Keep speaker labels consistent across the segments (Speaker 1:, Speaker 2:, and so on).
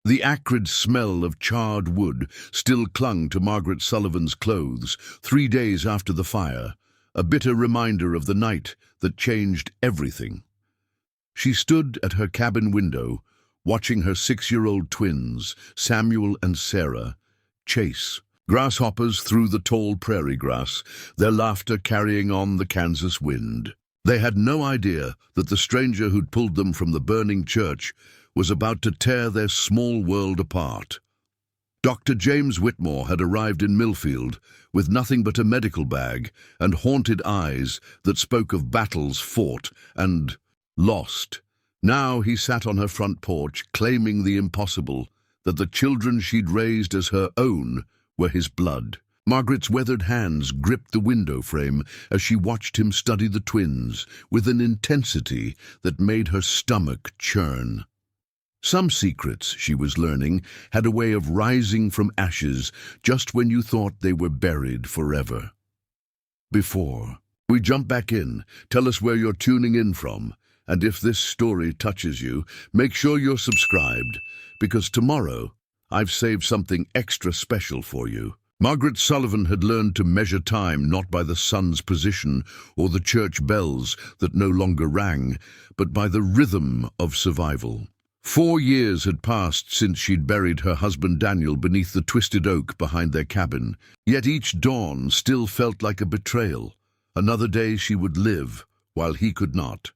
Speaker 1: The acrid smell of charred wood still clung to Margaret Sullivan's clothes 3 days after the fire, a bitter reminder of the night that changed everything. She stood at her cabin window, watching her 6-year-old twins, Samuel and Sarah, chase grasshoppers through the tall prairie grass, their laughter carrying on the Kansas wind. They had no idea that the stranger who'd pulled them from the burning church was about to tear their small world apart. Dr. James Whitmore had arrived in Millfield with nothing but a medical bag and haunted eyes that spoke of battles fought and lost. Now he sat on her front porch, claiming the impossible, that the children she'd raised as her own were his blood. Margaret's weathered hands gripped the window frame as she watched him study the twins with an intensity that made her stomach churn. Some secrets, she was learning, had a way of rising from ashes just when you thought they were buried forever. Before we jump back in, tell us where you're tuning in from, and if this story touches you, make sure you're subscribed, because tomorrow I've saved something extra special for you. Margaret Sullivan had learned to measure time not by the sun's position or the church bells that no longer rang, but by the rhythm of survival. 4 years had passed since she'd buried her husband Daniel beneath the twisted oak behind their cabin, yet each dawn still felt like a betrayal. Another day she would live, while he could not.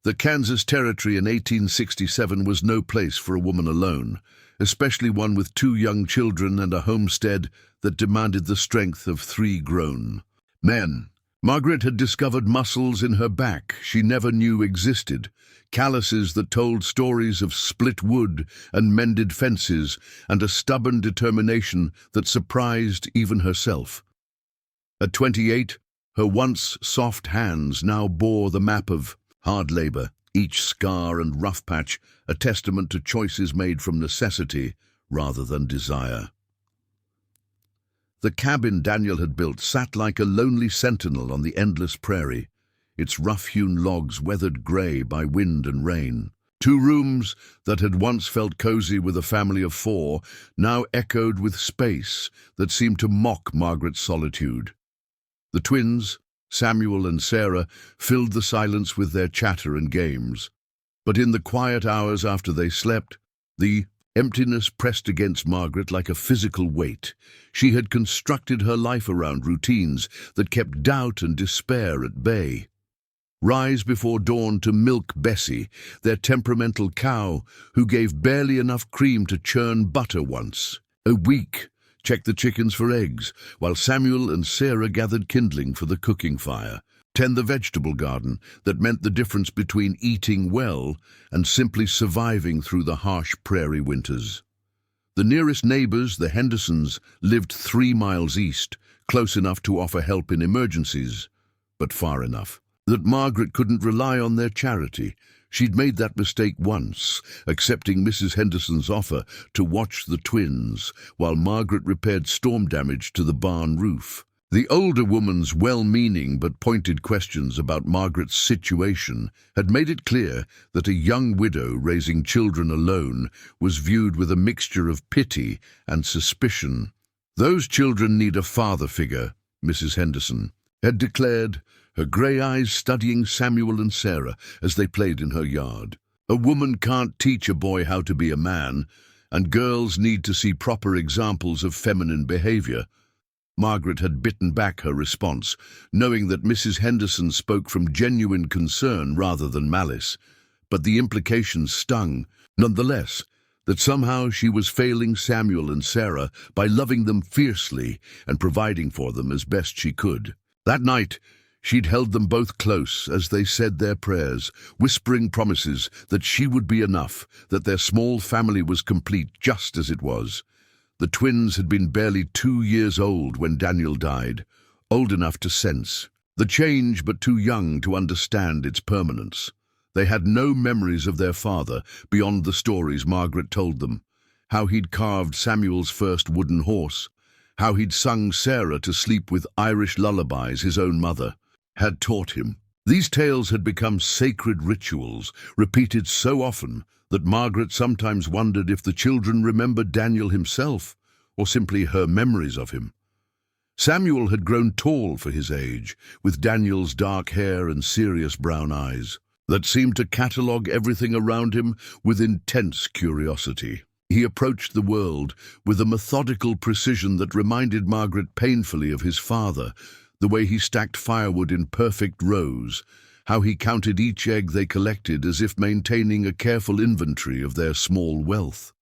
Speaker 1: The Kansas Territory in 1867 was no place for a woman alone, especially one with 2 young children and a homestead that demanded the strength of 3 grown men. Margaret had discovered muscles in her back she never knew existed, calluses that told stories of split wood and mended fences, and a stubborn determination that surprised even herself. At 28, her once soft hands now bore the map of hard labor, each scar and rough patch a testament to choices made from necessity rather than desire. The cabin Daniel had built sat like a lonely sentinel on the endless prairie, its rough-hewn logs weathered gray by wind and rain. 2 rooms that had once felt cozy with a family of 4 now echoed with space that seemed to mock Margaret's solitude. The twins, Samuel and Sarah, filled the silence with their chatter and games. But in the quiet hours after they slept, the emptiness pressed against Margaret like a physical weight. She had constructed her life around routines that kept doubt and despair at bay. Rise before dawn to milk Bessie, their temperamental cow who gave barely enough cream to churn butter once a week. Check the chickens for eggs, while Samuel and Sarah gathered kindling for the cooking fire. Tend the vegetable garden that meant the difference between eating well and simply surviving through the harsh prairie winters. The nearest neighbors, the Hendersons, lived 3 miles east, close enough to offer help in emergencies, but far enough that Margaret couldn't rely on their charity. She'd made that mistake once, accepting Mrs. Henderson's offer to watch the twins while Margaret repaired storm damage to the barn roof. The older woman's well-meaning but pointed questions about Margaret's situation had made it clear that a young widow raising children alone was viewed with a mixture of pity and suspicion. "Those children need a father figure," Mrs. Henderson had declared, her grey eyes studying Samuel and Sarah as they played in her yard. "A woman can't teach a boy how to be a man, and girls need to see proper examples of feminine behavior." Margaret had bitten back her response, knowing that Mrs. Henderson spoke from genuine concern rather than malice, but the implications stung, nonetheless, that somehow she was failing Samuel and Sarah by loving them fiercely and providing for them as best she could. That night, she'd held them both close as they said their prayers, whispering promises that she would be enough, that their small family was complete just as it was. The twins had been barely 2 years old when Daniel died, old enough to sense the change but too young to understand its permanence. They had no memories of their father beyond the stories Margaret told them, how he'd carved Samuel's first wooden horse, how he'd sung Sarah to sleep with Irish lullabies his own mother had taught him. These tales had become sacred rituals, repeated so often that Margaret sometimes wondered if the children remembered Daniel himself, or simply her memories of him. Samuel had grown tall for his age, with Daniel's dark hair and serious brown eyes that seemed to catalogue everything around him with intense curiosity. He approached the world with a methodical precision that reminded Margaret painfully of his father, the way he stacked firewood in perfect rows, how he counted each egg they collected as if maintaining a careful inventory of their small wealth.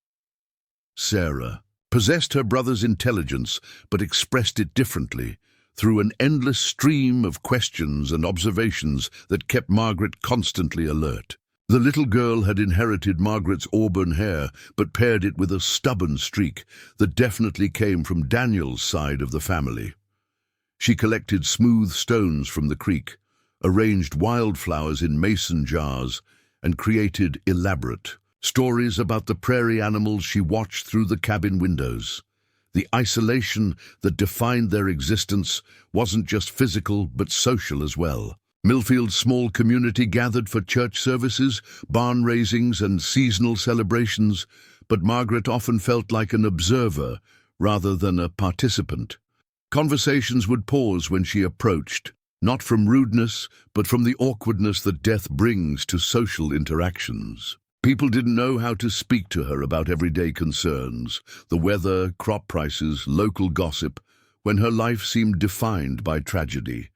Speaker 1: Sarah possessed her brother's intelligence, but expressed it differently, through an endless stream of questions and observations that kept Margaret constantly alert. The little girl had inherited Margaret's auburn hair, but paired it with a stubborn streak that definitely came from Daniel's side of the family. She collected smooth stones from the creek, arranged wildflowers in mason jars, and created elaborate stories about the prairie animals she watched through the cabin windows. The isolation that defined their existence wasn't just physical but social as well. Millfield's small community gathered for church services, barn raisings, and seasonal celebrations, but Margaret often felt like an observer rather than a participant. Conversations would pause when she approached, not from rudeness, but from the awkwardness that death brings to social interactions. People didn't know how to speak to her about everyday concerns, the weather, crop prices, local gossip, when her life seemed defined by tragedy.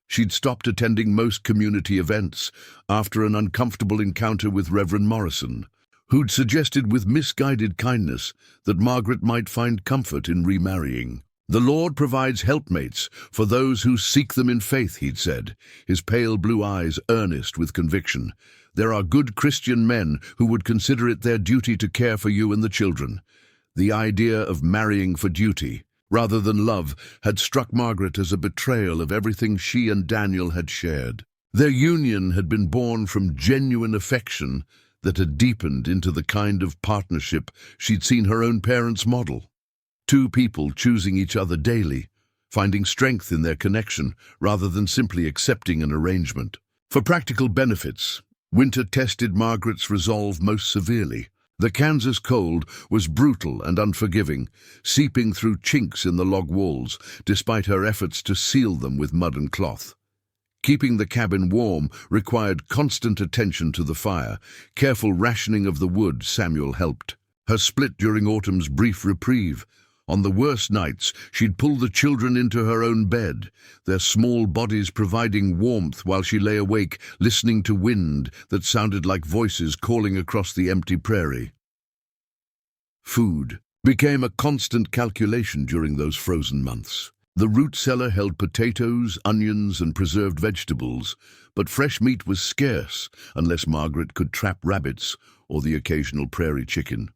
Speaker 1: She'd stopped attending most community events after an uncomfortable encounter with Reverend Morrison, who'd suggested with misguided kindness that Margaret might find comfort in remarrying. "The Lord provides helpmates for those who seek them in faith," he'd said, his pale blue eyes earnest with conviction. "There are good Christian men who would consider it their duty to care for you and the children." The idea of marrying for duty, rather than love, had struck Margaret as a betrayal of everything she and Daniel had shared. Their union had been born from genuine affection that had deepened into the kind of partnership she'd seen her own parents model. Two people choosing each other daily, finding strength in their connection rather than simply accepting an arrangement. For practical benefits, winter tested Margaret's resolve most severely. The Kansas cold was brutal and unforgiving, seeping through chinks in the log walls, despite her efforts to seal them with mud and cloth. Keeping the cabin warm required constant attention to the fire. Careful rationing of the wood, Samuel helped. Her split during autumn's brief reprieve. On the worst nights, she'd pull the children into her own bed, their small bodies providing warmth while she lay awake, listening to wind that sounded like voices calling across the empty prairie. Food became a constant calculation during those frozen months. The root cellar held potatoes, onions, and preserved vegetables, but fresh meat was scarce unless Margaret could trap rabbits or the occasional prairie chicken.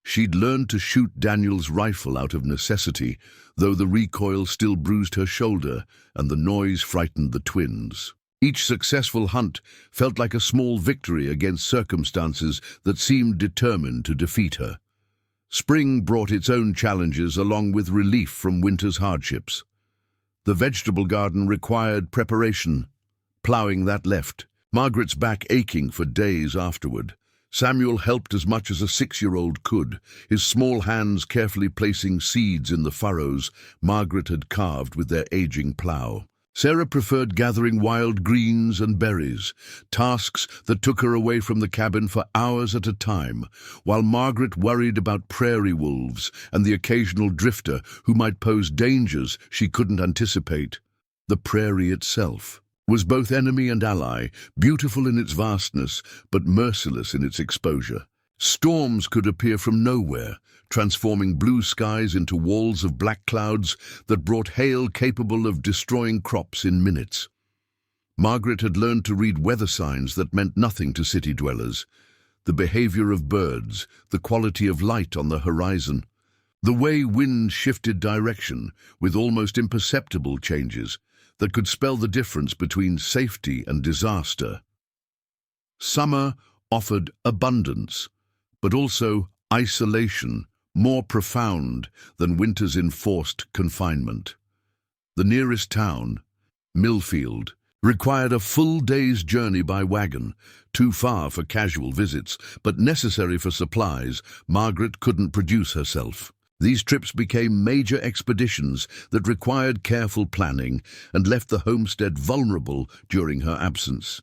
Speaker 1: She'd learned to shoot Daniel's rifle out of necessity, though the recoil still bruised her shoulder and the noise frightened the twins. Each successful hunt felt like a small victory against circumstances that seemed determined to defeat her. Spring brought its own challenges along with relief from winter's hardships. The vegetable garden required preparation. Ploughing that left, Margaret's back aching for days afterward. Samuel helped as much as a 6-year-old could, his small hands carefully placing seeds in the furrows Margaret had carved with their aging plough. Sarah preferred gathering wild greens and berries, tasks that took her away from the cabin for hours at a time, while Margaret worried about prairie wolves and the occasional drifter who might pose dangers she couldn't anticipate. The prairie itself was both enemy and ally, beautiful in its vastness, but merciless in its exposure. Storms could appear from nowhere, transforming blue skies into walls of black clouds that brought hail capable of destroying crops in minutes. Margaret had learned to read weather signs that meant nothing to city dwellers. The behavior of birds, the quality of light on the horizon, the way wind shifted direction with almost imperceptible changes that could spell the difference between safety and disaster. Summer offered abundance, but also isolation, more profound than winter's enforced confinement. The nearest town, Millfield, required a full day's journey by wagon, too far for casual visits, but necessary for supplies Margaret couldn't produce herself. These trips became major expeditions that required careful planning and left the homestead vulnerable during her absence.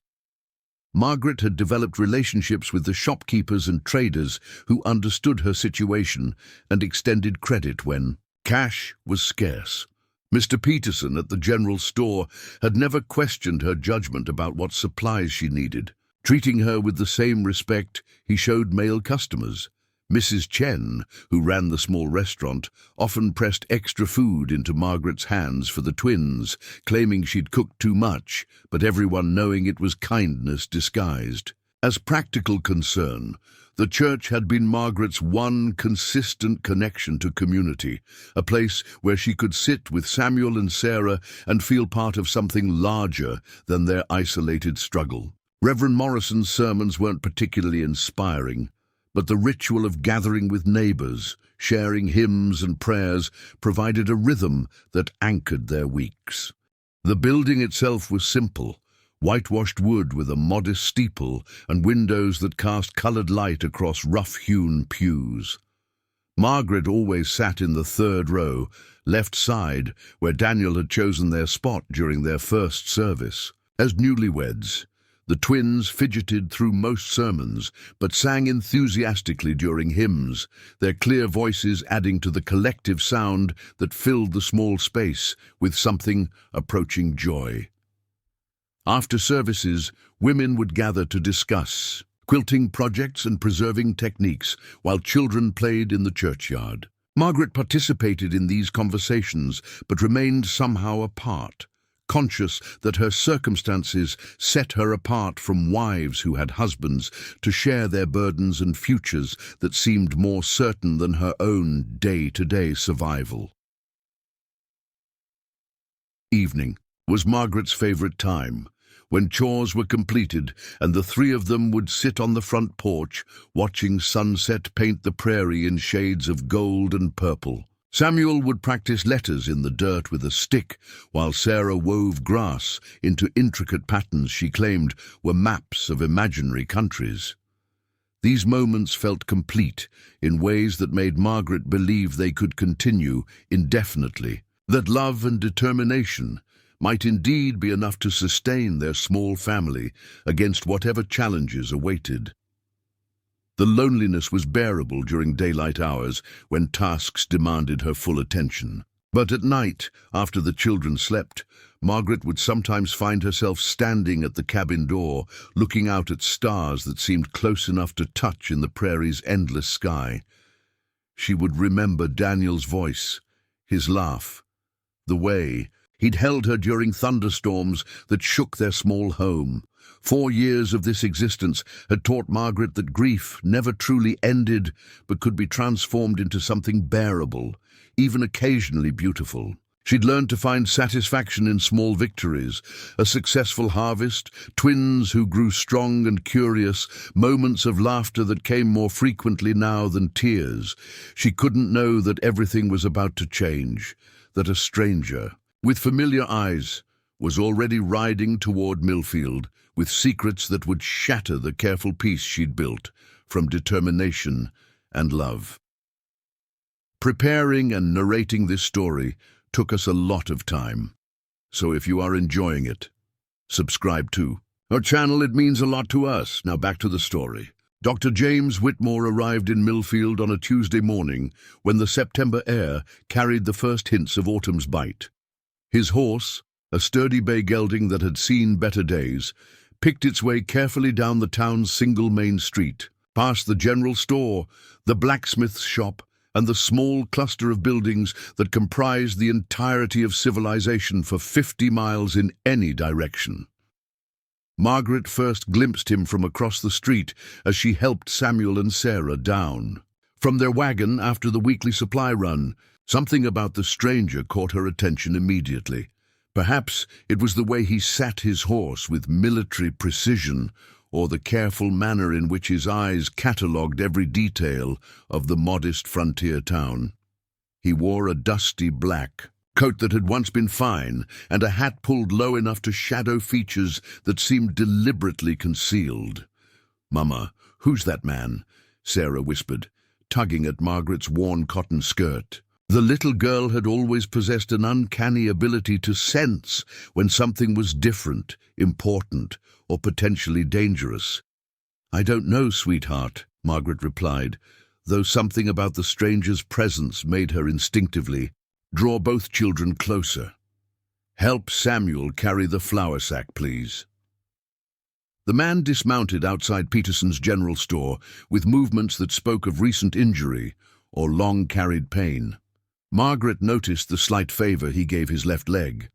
Speaker 1: Margaret had developed relationships with the shopkeepers and traders who understood her situation and extended credit when cash was scarce. Mr. Peterson at the general store had never questioned her judgment about what supplies she needed. Treating her with the same respect he showed male customers. Mrs. Chen, who ran the small restaurant, often pressed extra food into Margaret's hands for the twins, claiming she'd cooked too much, but everyone knowing it was kindness disguised. As practical concern, the church had been Margaret's one consistent connection to community, a place where she could sit with Samuel and Sarah and feel part of something larger than their isolated struggle. Reverend Morrison's sermons weren't particularly inspiring, but the ritual of gathering with neighbors, sharing hymns and prayers, provided a rhythm that anchored their weeks. The building itself was simple, whitewashed wood with a modest steeple and windows that cast colored light across rough-hewn pews. Margaret always sat in the third row, left side, where Daniel had chosen their spot during their first service. As newlyweds, the twins fidgeted through most sermons, but sang enthusiastically during hymns, their clear voices adding to the collective sound that filled the small space with something approaching joy. After services, women would gather to discuss quilting projects and preserving techniques, while children played in the churchyard. Margaret participated in these conversations, but remained somehow apart, conscious that her circumstances set her apart from wives who had husbands to share their burdens and futures that seemed more certain than her own day-to-day survival. Evening was Margaret's favorite time, when chores were completed and the three of them would sit on the front porch, watching sunset paint the prairie in shades of gold and purple. Samuel would practice letters in the dirt with a stick, while Sarah wove grass into intricate patterns she claimed were maps of imaginary countries. These moments felt complete in ways that made Margaret believe they could continue indefinitely, that love and determination might indeed be enough to sustain their small family against whatever challenges awaited. The loneliness was bearable during daylight hours when tasks demanded her full attention. But at night, after the children slept, Margaret would sometimes find herself standing at the cabin door, looking out at stars that seemed close enough to touch in the prairie's endless sky. She would remember Daniel's voice, his laugh, the way he'd held her during thunderstorms that shook their small home. 4 years of this existence had taught Margaret that grief never truly ended, but could be transformed into something bearable, even occasionally beautiful. She'd learned to find satisfaction in small victories, a successful harvest, twins who grew strong and curious, moments of laughter that came more frequently now than tears. She couldn't know that everything was about to change, that a stranger, with familiar eyes, was already riding toward Millfield with secrets that would shatter the careful peace she'd built from determination and love. Preparing and narrating this story took us a lot of time, so if you are enjoying it, subscribe to our channel. It means a lot to us. Now back to the story. Dr. James Whitmore arrived in Millfield on a Tuesday morning when the September air carried the first hints of autumn's bite. His horse, a sturdy bay gelding that had seen better days, picked its way carefully down the town's single main street, past the general store, the blacksmith's shop, and the small cluster of buildings that comprised the entirety of civilization for 50 miles in any direction. Margaret first glimpsed him from across the street as she helped Samuel and Sarah down from their wagon after the weekly supply run. Something about the stranger caught her attention immediately. Perhaps it was the way he sat his horse with military precision, or the careful manner in which his eyes catalogued every detail of the modest frontier town. He wore a dusty black coat that had once been fine, and a hat pulled low enough to shadow features that seemed deliberately concealed. "Mama, who's that man?" Sarah whispered, tugging at Margaret's worn cotton skirt. The little girl had always possessed an uncanny ability to sense when something was different, important, or potentially dangerous. "I don't know, sweetheart," Margaret replied, though something about the stranger's presence made her instinctively draw both children closer. "Help Samuel carry the flour sack, please." The man dismounted outside Peterson's general store with movements that spoke of recent injury or long-carried pain. Margaret noticed the slight favor he gave his left leg,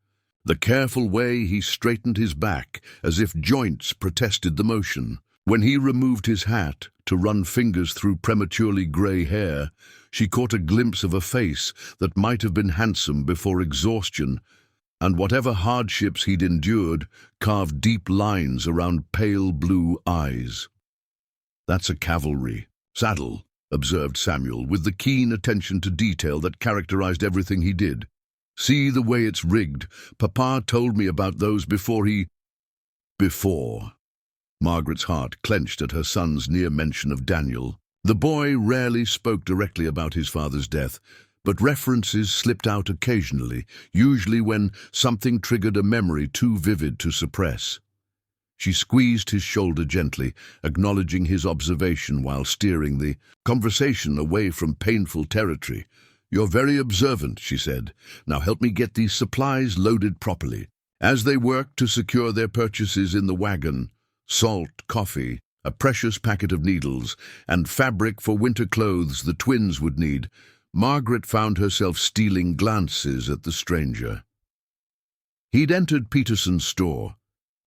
Speaker 1: the careful way he straightened his back as if joints protested the motion. When he removed his hat to run fingers through prematurely grey hair, she caught a glimpse of a face that might have been handsome before exhaustion, and whatever hardships he'd endured carved deep lines around pale blue eyes. "That's a Cavalry saddle," observed Samuel, with the keen attention to detail that characterized everything he did. "See the way it's rigged. Papa told me about those before he—" Before. Margaret's heart clenched at her son's near mention of Daniel. The boy rarely spoke directly about his father's death, but references slipped out occasionally, usually when something triggered a memory too vivid to suppress. She squeezed his shoulder gently, acknowledging his observation while steering the conversation away from painful territory. "You're very observant," she said. "Now help me get these supplies loaded properly." As they worked to secure their purchases in the wagon, salt, coffee, a precious packet of needles, and fabric for winter clothes the twins would need, Margaret found herself stealing glances at the stranger. He'd entered Peterson's store,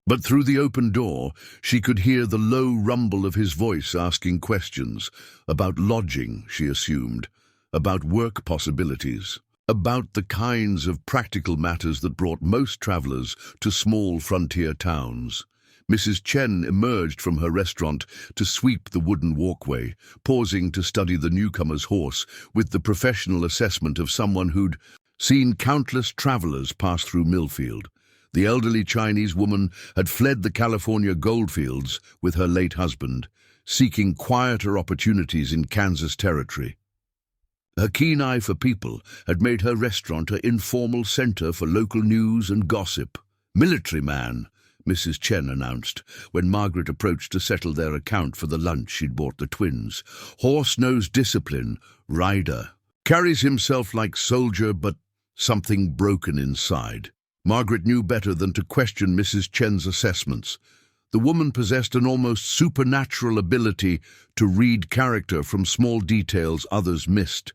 Speaker 1: but through the open door she could hear the low rumble of his voice asking questions about lodging, she assumed, about work possibilities, about the kinds of practical matters that brought most travelers to small frontier towns. Mrs. Chen emerged from her restaurant to sweep the wooden walkway, pausing to study the newcomer's horse with the professional assessment of someone who'd seen countless travelers pass through Millfield. The elderly Chinese woman had fled the California goldfields with her late husband, seeking quieter opportunities in Kansas territory. Her keen eye for people had made her restaurant an informal center for local news and gossip. "Military man," Mrs. Chen announced, when Margaret approached to settle their account for the lunch she'd bought the twins. "Horse knows discipline, rider. Carries himself like soldier, but something broken inside." Margaret knew better than to question Mrs. Chen's assessments. The woman possessed an almost supernatural ability to read character from small details others missed.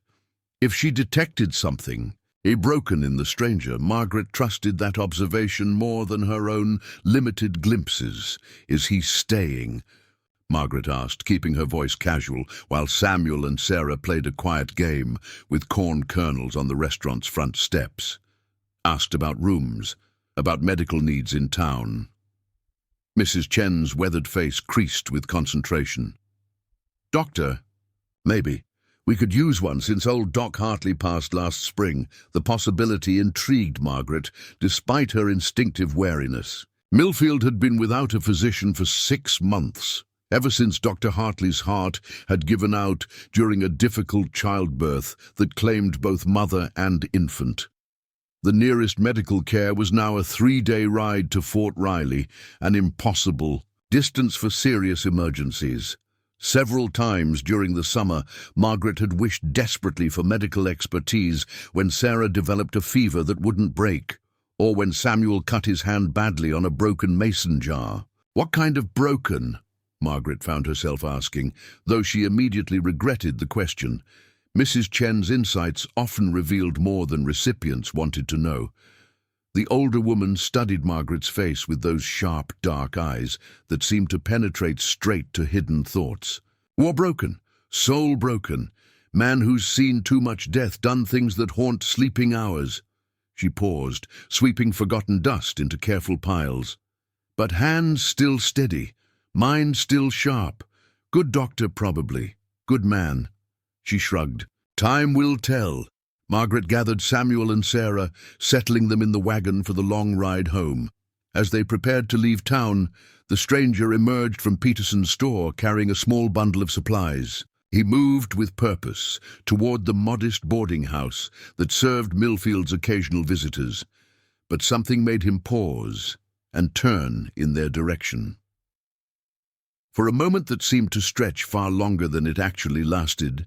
Speaker 1: If she detected something broken in the stranger, Margaret trusted that observation more than her own limited glimpses. "Is he staying?" Margaret asked, keeping her voice casual, while Samuel and Sarah played a quiet game with corn kernels on the restaurant's front steps. Asked about rooms, about medical needs in town. Mrs. Chen's weathered face creased with concentration. "Doctor? Maybe. We could use one since old Doc Hartley passed last spring." The possibility intrigued Margaret, despite her instinctive wariness. Millfield had been without a physician for 6 months, ever since Dr. Hartley's heart had given out during a difficult childbirth that claimed both mother and infant. The nearest medical care was now a 3-day ride to Fort Riley, an impossible distance for serious emergencies. Several times during the summer, Margaret had wished desperately for medical expertise when Sarah developed a fever that wouldn't break, or when Samuel cut his hand badly on a broken mason jar. What kind of broken? Margaret found herself asking, though she immediately regretted the question. Mrs. Chen's insights often revealed more than recipients wanted to know. The older woman studied Margaret's face with those sharp, dark eyes that seemed to penetrate straight to hidden thoughts. War broken, soul broken, man who's seen too much death, done things that haunt sleeping hours. She paused, sweeping forgotten dust into careful piles. But hands still steady, mind still sharp. Good doctor, probably. Good man. She shrugged. Time will tell. Margaret gathered Samuel and Sarah, settling them in the wagon for the long ride home. As they prepared to leave town, the stranger emerged from Peterson's store carrying a small bundle of supplies. He moved with purpose toward the modest boarding house that served Millfield's occasional visitors, but something made him pause and turn in their direction. For a moment that seemed to stretch far longer than it actually lasted,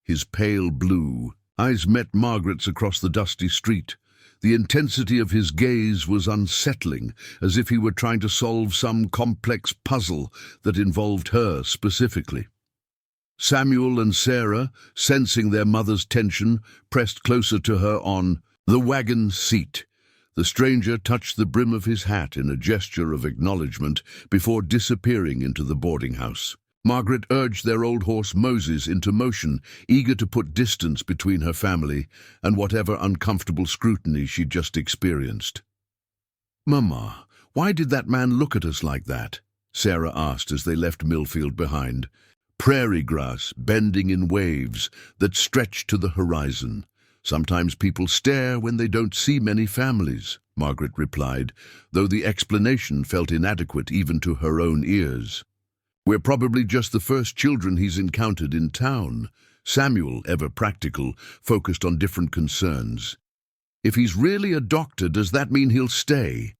Speaker 1: his pale blue eyes met Margaret's across the dusty street. The intensity of his gaze was unsettling, as if he were trying to solve some complex puzzle that involved her specifically. Samuel and Sarah, sensing their mother's tension, pressed closer to her on the wagon seat. The stranger touched the brim of his hat in a gesture of acknowledgement before disappearing into the boarding house. Margaret urged their old horse Moses into motion, eager to put distance between her family and whatever uncomfortable scrutiny she'd just experienced. "Mama, why did that man look at us like that?" Sarah asked as they left Millfield behind. Prairie grass bending in waves that stretched to the horizon. "Sometimes people stare when they don't see many families," Margaret replied, though the explanation felt inadequate even to her own ears. "We're probably just the first children he's encountered in town." Samuel, ever practical, focused on different concerns. "If he's really a doctor, does that mean he'll stay?"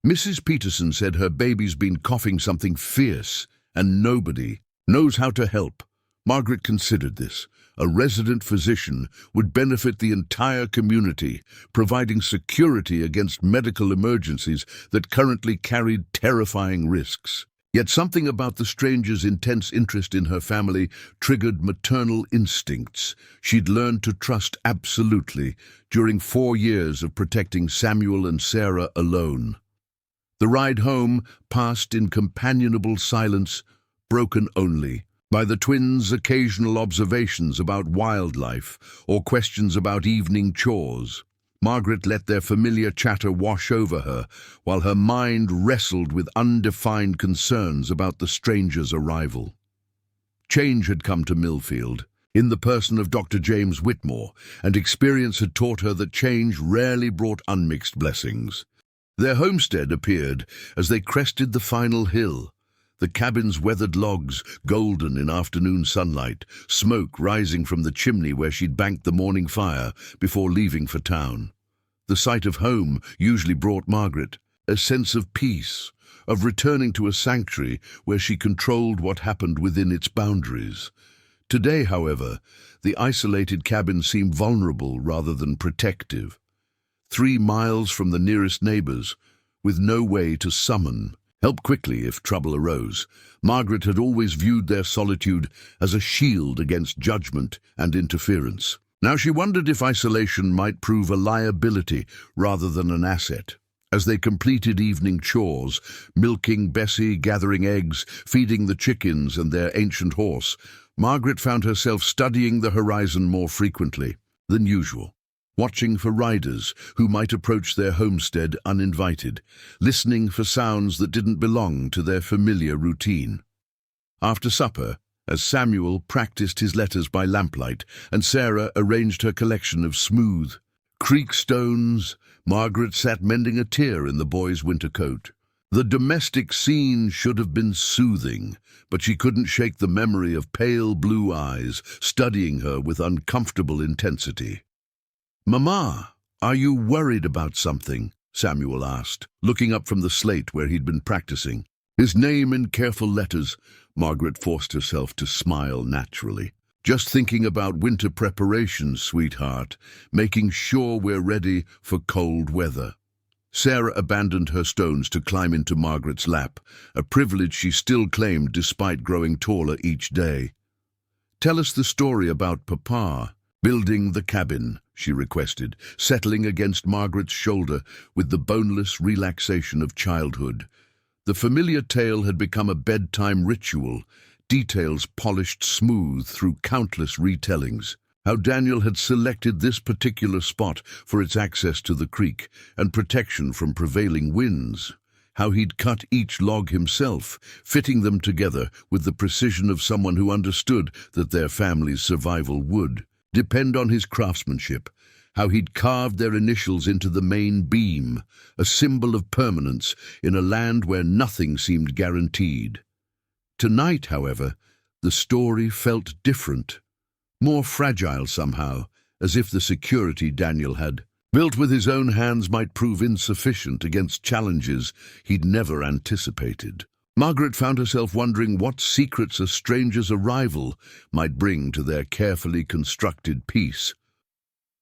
Speaker 1: "Mrs. Peterson said her baby's been coughing something fierce, and nobody knows how to help." Margaret considered this. A resident physician would benefit the entire community, providing security against medical emergencies that currently carried terrifying risks. Yet something about the stranger's intense interest in her family triggered maternal instincts she'd learned to trust absolutely during 4 years of protecting Samuel and Sarah alone. The ride home passed in companionable silence, broken only by the twins' occasional observations about wildlife or questions about evening chores. Margaret let their familiar chatter wash over her, while her mind wrestled with undefined concerns about the stranger's arrival. Change had come to Millfield, in the person of Dr. James Whitmore, and experience had taught her that change rarely brought unmixed blessings. Their homestead appeared as they crested the final hill, the cabin's weathered logs golden in afternoon sunlight, smoke rising from the chimney where she'd banked the morning fire before leaving for town. The sight of home usually brought Margaret a sense of peace, of returning to a sanctuary where she controlled what happened within its boundaries. Today, however, the isolated cabin seemed vulnerable rather than protective. 3 miles from the nearest neighbors, with no way to summon help quickly if trouble arose, Margaret had always viewed their solitude as a shield against judgment and interference. Now she wondered if isolation might prove a liability rather than an asset. As they completed evening chores, milking Bessie, gathering eggs, feeding the chickens and their ancient horse, Margaret found herself studying the horizon more frequently than usual, watching for riders who might approach their homestead uninvited, listening for sounds that didn't belong to their familiar routine. After supper, as Samuel practiced his letters by lamplight and Sarah arranged her collection of smooth creek stones, Margaret sat mending a tear in the boy's winter coat. The domestic scene should have been soothing, but she couldn't shake the memory of pale blue eyes studying her with uncomfortable intensity. "Mama, are you worried about something?" Samuel asked, looking up from the slate where he'd been practicing. His name in careful letters, Margaret forced herself to smile naturally. "Just thinking about winter preparations, sweetheart, making sure we're ready for cold weather." Sarah abandoned her stones to climb into Margaret's lap, a privilege she still claimed despite growing taller each day. "Tell us the story about Papa." "Building the cabin," she requested, settling against Margaret's shoulder with the boneless relaxation of childhood. The familiar tale had become a bedtime ritual, details polished smooth through countless retellings. How Daniel had selected this particular spot for its access to the creek and protection from prevailing winds. How he'd cut each log himself, fitting them together with the precision of someone who understood that their family's survival would depend on his craftsmanship, how he'd carved their initials into the main beam, a symbol of permanence in a land where nothing seemed guaranteed. Tonight, however, the story felt different, more fragile somehow, as if the security Daniel had built with his own hands might prove insufficient against challenges he'd never anticipated. Margaret found herself wondering what secrets a stranger's arrival might bring to their carefully constructed peace.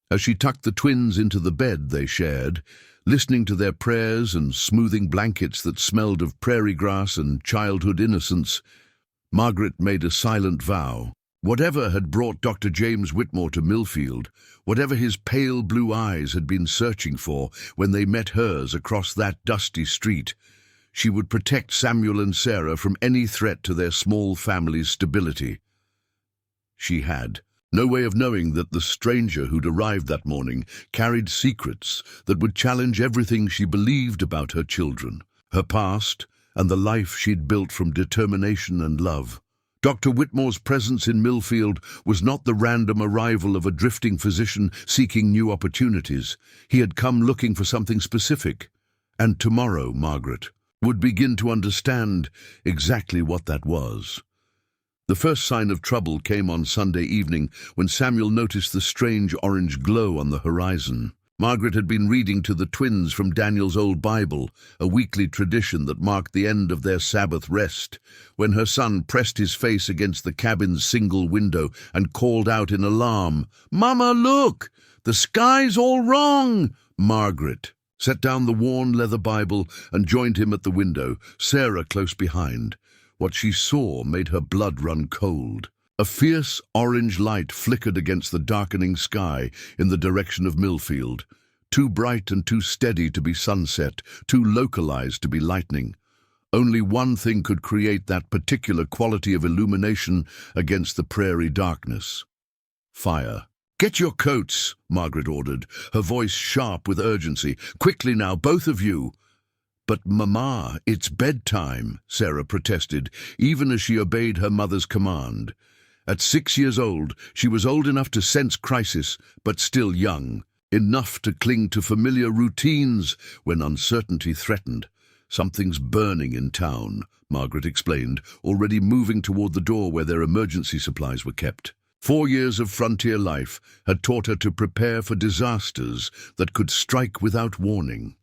Speaker 1: As she tucked the twins into the bed they shared, listening to their prayers and smoothing blankets that smelled of prairie grass and childhood innocence, Margaret made a silent vow. Whatever had brought Dr. James Whitmore to Millfield, whatever his pale blue eyes had been searching for when they met hers across that dusty street, she would protect Samuel and Sarah from any threat to their small family's stability. She had no way of knowing that the stranger who'd arrived that morning carried secrets that would challenge everything she believed about her children, her past, and the life she'd built from determination and love. Dr. Whitmore's presence in Millfield was not the random arrival of a drifting physician seeking new opportunities. He had come looking for something specific. And tomorrow, Margaret would begin to understand exactly what that was. The first sign of trouble came on Sunday evening when Samuel noticed the strange orange glow on the horizon. Margaret had been reading to the twins from Daniel's old Bible, a weekly tradition that marked the end of their Sabbath rest, when her son pressed his face against the cabin's single window and called out in alarm, "Mama, look! The sky's all wrong!" Margaret set down the worn leather Bible and joined him at the window, Sarah close behind. What she saw made her blood run cold. A fierce orange light flickered against the darkening sky in the direction of Millfield, too bright and too steady to be sunset, too localized to be lightning. Only one thing could create that particular quality of illumination against the prairie darkness: fire. "Get your coats," Margaret ordered, her voice sharp with urgency. "Quickly now, both of you." "But, Mama, it's bedtime," Sarah protested, even as she obeyed her mother's command. At 6 years old, she was old enough to sense crisis, but still young, enough to cling to familiar routines when uncertainty threatened. "Something's burning in town," Margaret explained, already moving toward the door where their emergency supplies were kept. 4 years of frontier life had taught her to prepare for disasters that could strike without warning.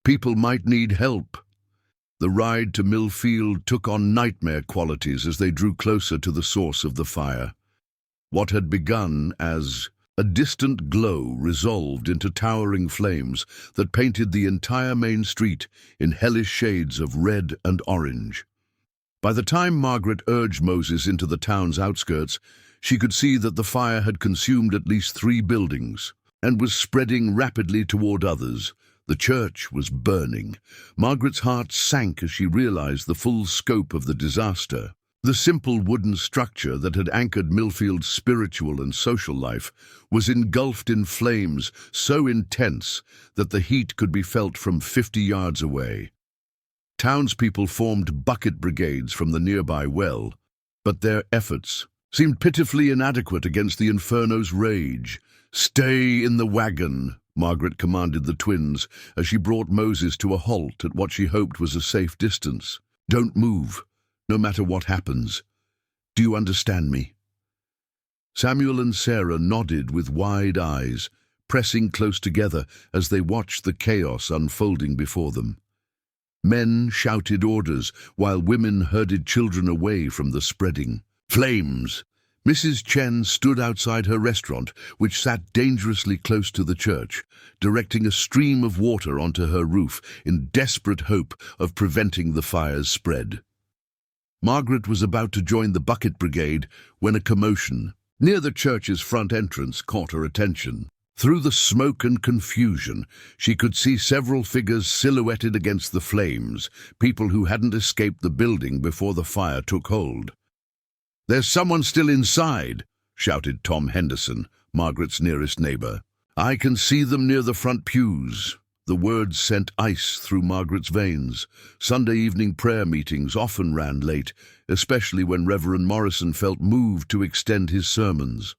Speaker 1: People might need help. The ride to Millfield took on nightmare qualities as they drew closer to the source of the fire. What had begun as a distant glow resolved into towering flames that painted the entire main street in hellish shades of red and orange. By the time Margaret urged Moses into the town's outskirts, she could see that the fire had consumed at least 3 buildings and was spreading rapidly toward others. The church was burning. Margaret's heart sank as she realized the full scope of the disaster. The simple wooden structure that had anchored Millfield's spiritual and social life was engulfed in flames so intense that the heat could be felt from 50 yards away. Townspeople formed bucket brigades from the nearby well, but their efforts seemed pitifully inadequate against the inferno's rage. "Stay in the wagon," Margaret commanded the twins as she brought Moses to a halt at what she hoped was a safe distance. "Don't move, no matter what happens. Do you understand me?" Samuel and Sarah nodded with wide eyes, pressing close together as they watched the chaos unfolding before them. Men shouted orders while women herded children away from the spreading flames. Mrs. Chen stood outside her restaurant, which sat dangerously close to the church, directing a stream of water onto her roof in desperate hope of preventing the fire's spread. Margaret was about to join the bucket brigade when a commotion near the church's front entrance caught her attention. Through the smoke and confusion, she could see several figures silhouetted against the flames, people who hadn't escaped the building before the fire took hold. "There's someone still inside," shouted Tom Henderson, Margaret's nearest neighbor. "I can see them near the front pews." The words sent ice through Margaret's veins. Sunday evening prayer meetings often ran late, especially when Reverend Morrison felt moved to extend his sermons.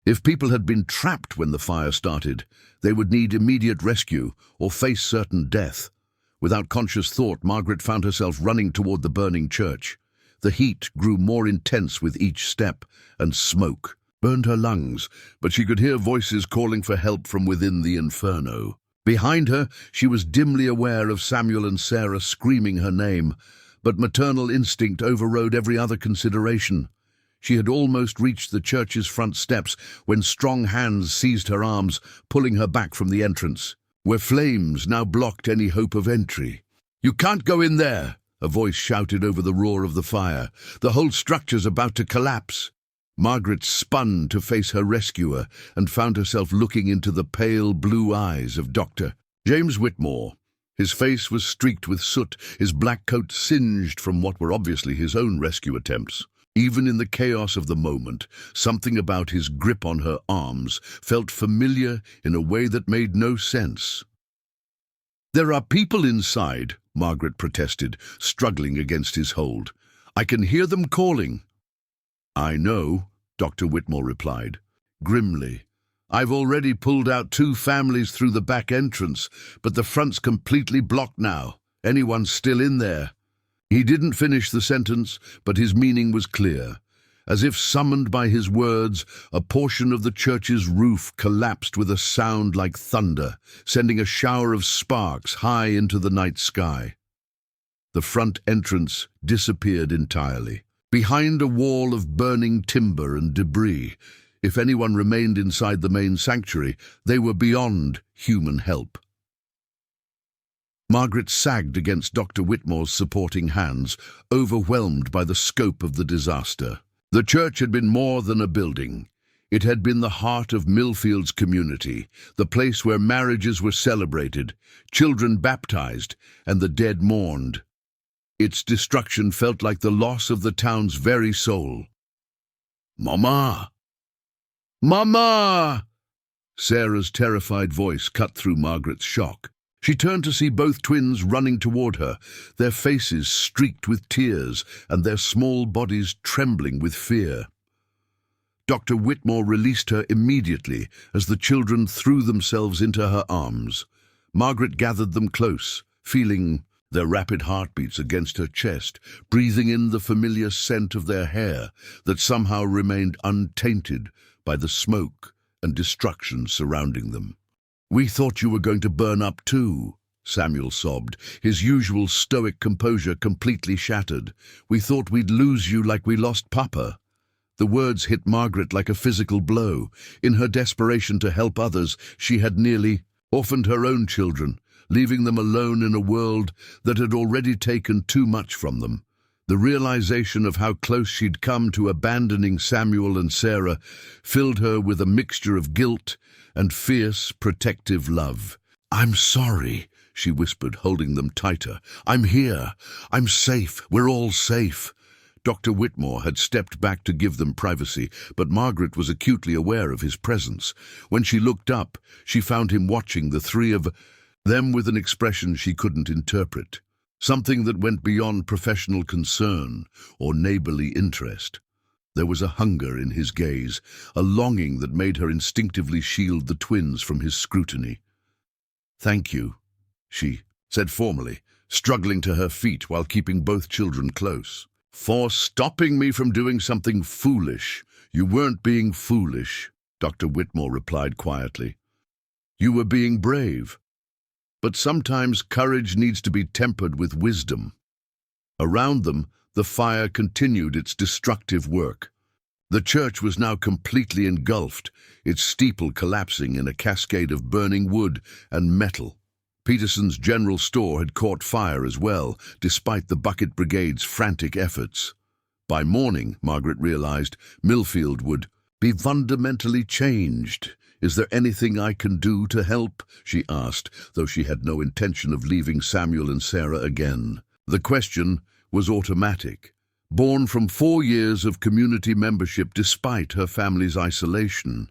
Speaker 1: If people had been trapped when the fire started, they would need immediate rescue or face certain death. Without conscious thought, Margaret found herself running toward the burning church. The heat grew more intense with each step, and smoke burned her lungs, but she could hear voices calling for help from within the inferno. Behind her, she was dimly aware of Samuel and Sarah screaming her name, but maternal instinct overrode every other consideration. She had almost reached the church's front steps when strong hands seized her arms, pulling her back from the entrance, where flames now blocked any hope of entry. "You can't go in there!" a voice shouted over the roar of the fire. "The whole structure's about to collapse." Margaret spun to face her rescuer and found herself looking into the pale blue eyes of Dr. James Whitmore. His face was streaked with soot, his black coat singed from what were obviously his own rescue attempts. Even in the chaos of the moment, something about his grip on her arms felt familiar in a way that made no sense. "There are people inside," Margaret protested, struggling against his hold. "I can hear them calling." "I know," Dr. Whitmore replied, grimly. "I've already pulled out 2 families through the back entrance, but the front's completely blocked now. Anyone's still in there." He didn't finish the sentence, but his meaning was clear. As if summoned by his words, a portion of the church's roof collapsed with a sound like thunder, sending a shower of sparks high into the night sky. The front entrance disappeared entirely. Behind a wall of burning timber and debris, if anyone remained inside the main sanctuary, they were beyond human help. Margaret sagged against Dr. Whitmore's supporting hands, overwhelmed by the scope of the disaster. The church had been more than a building. It had been the heart of Millfield's community, the place where marriages were celebrated, children baptized, and the dead mourned. Its destruction felt like the loss of the town's very soul. "Mama! Mama!" Sarah's terrified voice cut through Margaret's shock. She turned to see both twins running toward her, their faces streaked with tears and their small bodies trembling with fear. Dr. Whitmore released her immediately as the children threw themselves into her arms. Margaret gathered them close, feeling their rapid heartbeats against her chest, breathing in the familiar scent of their hair that somehow remained untainted by the smoke and destruction surrounding them. "We thought you were going to burn up too," Samuel sobbed, his usual stoic composure completely shattered. "We thought we'd lose you like we lost Papa." The words hit Margaret like a physical blow. In her desperation to help others, she had nearly orphaned her own children, leaving them alone in a world that had already taken too much from them. The realization of how close she'd come to abandoning Samuel and Sarah filled her with a mixture of guilt and fierce, protective love. "I'm sorry," she whispered, holding them tighter. "I'm here. I'm safe. We're all safe." Dr. Whitmore had stepped back to give them privacy, but Margaret was acutely aware of his presence. When she looked up, she found him watching the 3 of them with an expression she couldn't interpret, something that went beyond professional concern or neighborly interest. There was a hunger in his gaze, a longing that made her instinctively shield the twins from his scrutiny. "Thank you," she said formally, struggling to her feet while keeping both children close. "For stopping me from doing something foolish." "You weren't being foolish," Dr. Whitmore replied quietly. "You were being brave. But sometimes courage needs to be tempered with wisdom." Around them, the fire continued its destructive work. The church was now completely engulfed, its steeple collapsing in a cascade of burning wood and metal. Peterson's general store had caught fire as well, despite the bucket brigade's frantic efforts. By morning, Margaret realized, Millfield would be fundamentally changed. "Is there anything I can do to help?" she asked, though she had no intention of leaving Samuel and Sarah again. The question was automatic, born from 4 years of community membership despite her family's isolation.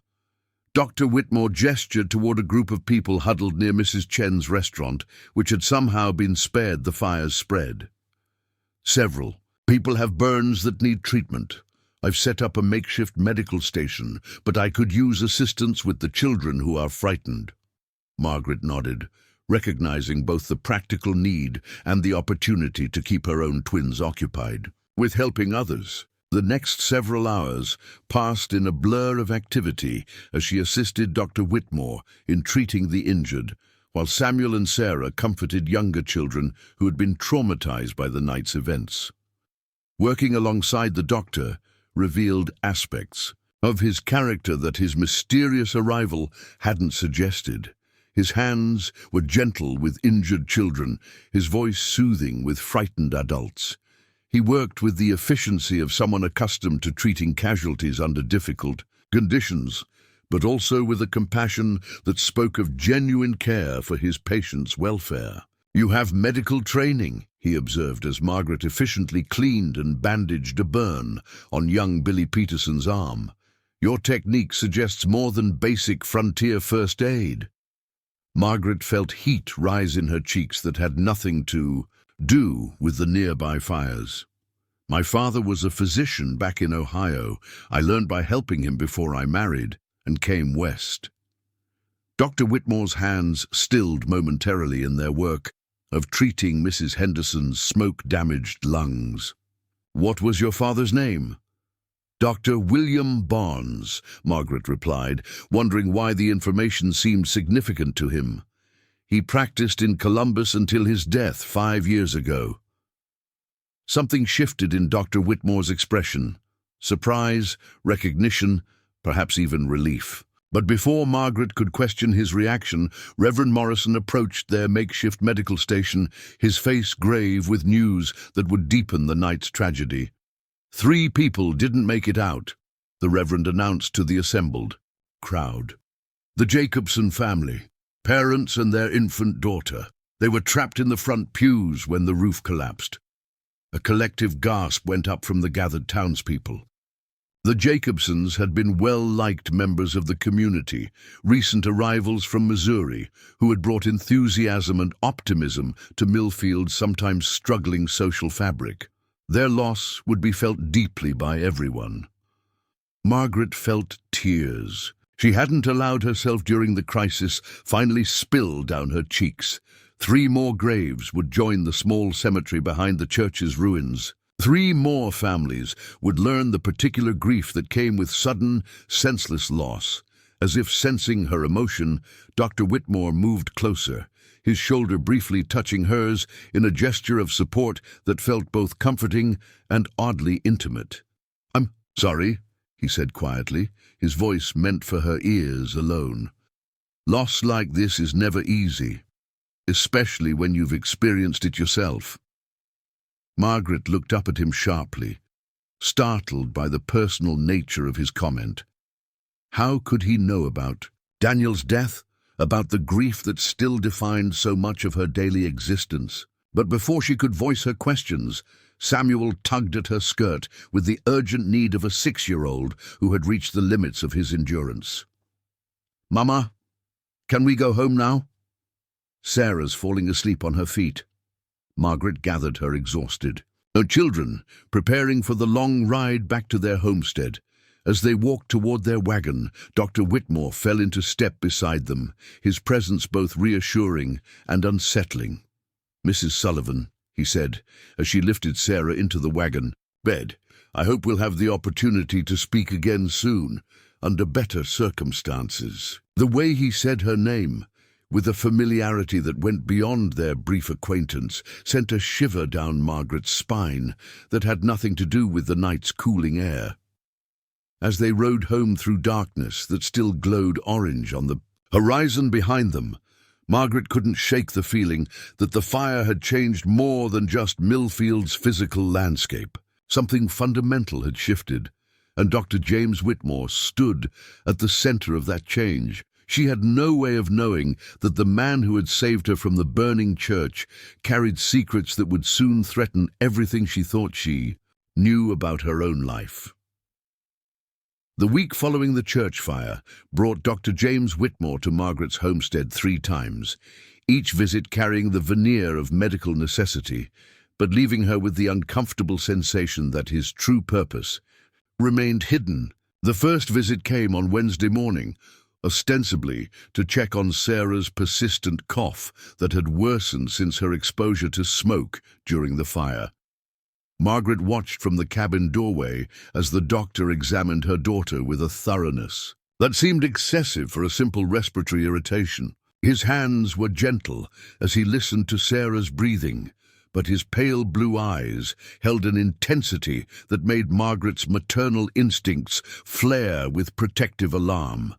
Speaker 1: Dr. Whitmore gestured toward a group of people huddled near Mrs. Chen's restaurant, which had somehow been spared the fire's spread. "Several people have burns that need treatment. I've set up a makeshift medical station, but I could use assistance with the children who are frightened." Margaret nodded, recognizing both the practical need and the opportunity to keep her own twins occupied with helping others. The next several hours passed in a blur of activity as she assisted Dr. Whitmore in treating the injured, while Samuel and Sarah comforted younger children who had been traumatized by the night's events. Working alongside the doctor revealed aspects of his character that his mysterious arrival hadn't suggested. His hands were gentle with injured children, his voice soothing with frightened adults. He worked with the efficiency of someone accustomed to treating casualties under difficult conditions, but also with a compassion that spoke of genuine care for his patients' welfare. "You have medical training," he observed as Margaret efficiently cleaned and bandaged a burn on young Billy Peterson's arm. "Your technique suggests more than basic frontier first aid." Margaret felt heat rise in her cheeks that had nothing to do with the nearby fires. "My father was a physician back in Ohio. I learned by helping him before I married and came west." Dr. Whitmore's hands stilled momentarily in their work of treating Mrs. Henderson's smoke-damaged lungs. "What was your father's name?" "Dr. William Barnes," Margaret replied, wondering why the information seemed significant to him. "He practiced in Columbus until his death 5 years ago." Something shifted in Dr. Whitmore's expression. Surprise, recognition, perhaps even relief. But before Margaret could question his reaction, Reverend Morrison approached their makeshift medical station, his face grave with news that would deepen the night's tragedy. 3 people didn't make it out," the Reverend announced to the assembled crowd. "The Jacobson family, parents and their infant daughter. They were trapped in the front pews when the roof collapsed." A collective gasp went up from the gathered townspeople. The Jacobsons had been well-liked members of the community, recent arrivals from Missouri, who had brought enthusiasm and optimism to Millfield's sometimes struggling social fabric. Their loss would be felt deeply by everyone. Margaret felt tears. She hadn't allowed herself during the crisis finally spill down her cheeks. 3 more graves would join the small cemetery behind the church's ruins. 3 more families would learn the particular grief that came with sudden, senseless loss. As if sensing her emotion, Dr. Whitmore moved closer, his shoulder briefly touching hers in a gesture of support that felt both comforting and oddly intimate. "I'm sorry," he said quietly, his voice meant for her ears alone. "Loss like this is never easy, especially when you've experienced it yourself." Margaret looked up at him sharply, startled by the personal nature of his comment. How could he know about Daniel's death, about the grief that still defined so much of her daily existence? But before she could voice her questions, Samuel tugged at her skirt with the urgent need of a 6-year-old who had reached the limits of his endurance. "Mama, can we go home now?" Sarah's falling asleep on her feet. Margaret gathered her exhausted. Her children, preparing for the long ride back to their homestead. As they walked toward their wagon, Dr. Whitmore fell into step beside them, his presence both reassuring and unsettling. "Mrs. Sullivan," he said, as she lifted Sarah into the wagon bed, "I hope we'll have the opportunity to speak again soon, under better circumstances." The way he said her name, with a familiarity that went beyond their brief acquaintance, sent a shiver down Margaret's spine that had nothing to do with the night's cooling air. As they rode home through darkness that still glowed orange on the horizon behind them, Margaret couldn't shake the feeling that the fire had changed more than just Millfield's physical landscape. Something fundamental had shifted, and Dr. James Whitmore stood at the center of that change. She had no way of knowing that the man who had saved her from the burning church carried secrets that would soon threaten everything she thought she knew about her own life. The week following the church fire brought Dr. James Whitmore to Margaret's homestead 3 times, each visit carrying the veneer of medical necessity, but leaving her with the uncomfortable sensation that his true purpose remained hidden. The first visit came on Wednesday morning, ostensibly to check on Sarah's persistent cough that had worsened since her exposure to smoke during the fire. Margaret watched from the cabin doorway as the doctor examined her daughter with a thoroughness that seemed excessive for a simple respiratory irritation. His hands were gentle as he listened to Sarah's breathing, but his pale blue eyes held an intensity that made Margaret's maternal instincts flare with protective alarm.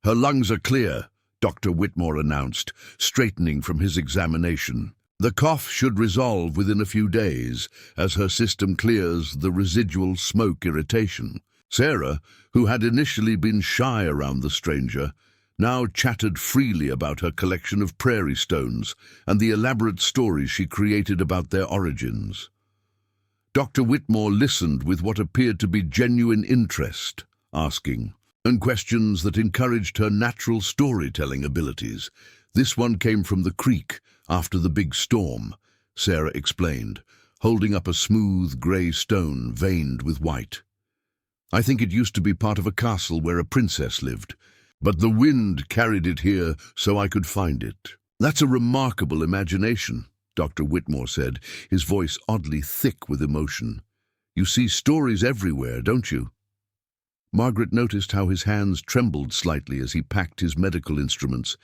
Speaker 1: "Her lungs are clear," Dr. Whitmore announced, straightening from his examination. "The cough should resolve within a few days as her system clears the residual smoke irritation." Sarah, who had initially been shy around the stranger, now chattered freely about her collection of prairie stones and the elaborate stories she created about their origins. Dr. Whitmore listened with what appeared to be genuine interest, asking and questions that encouraged her natural storytelling abilities. "This one came from the creek after the big storm," Sarah explained, holding up a smooth grey stone veined with white. "I think it used to be part of a castle where a princess lived, but the wind carried it here so I could find it." "That's a remarkable imagination," Dr. Whitmore said, his voice oddly thick with emotion. "You see stories everywhere, don't you?" Margaret noticed how his hands trembled slightly as he packed his medical instruments,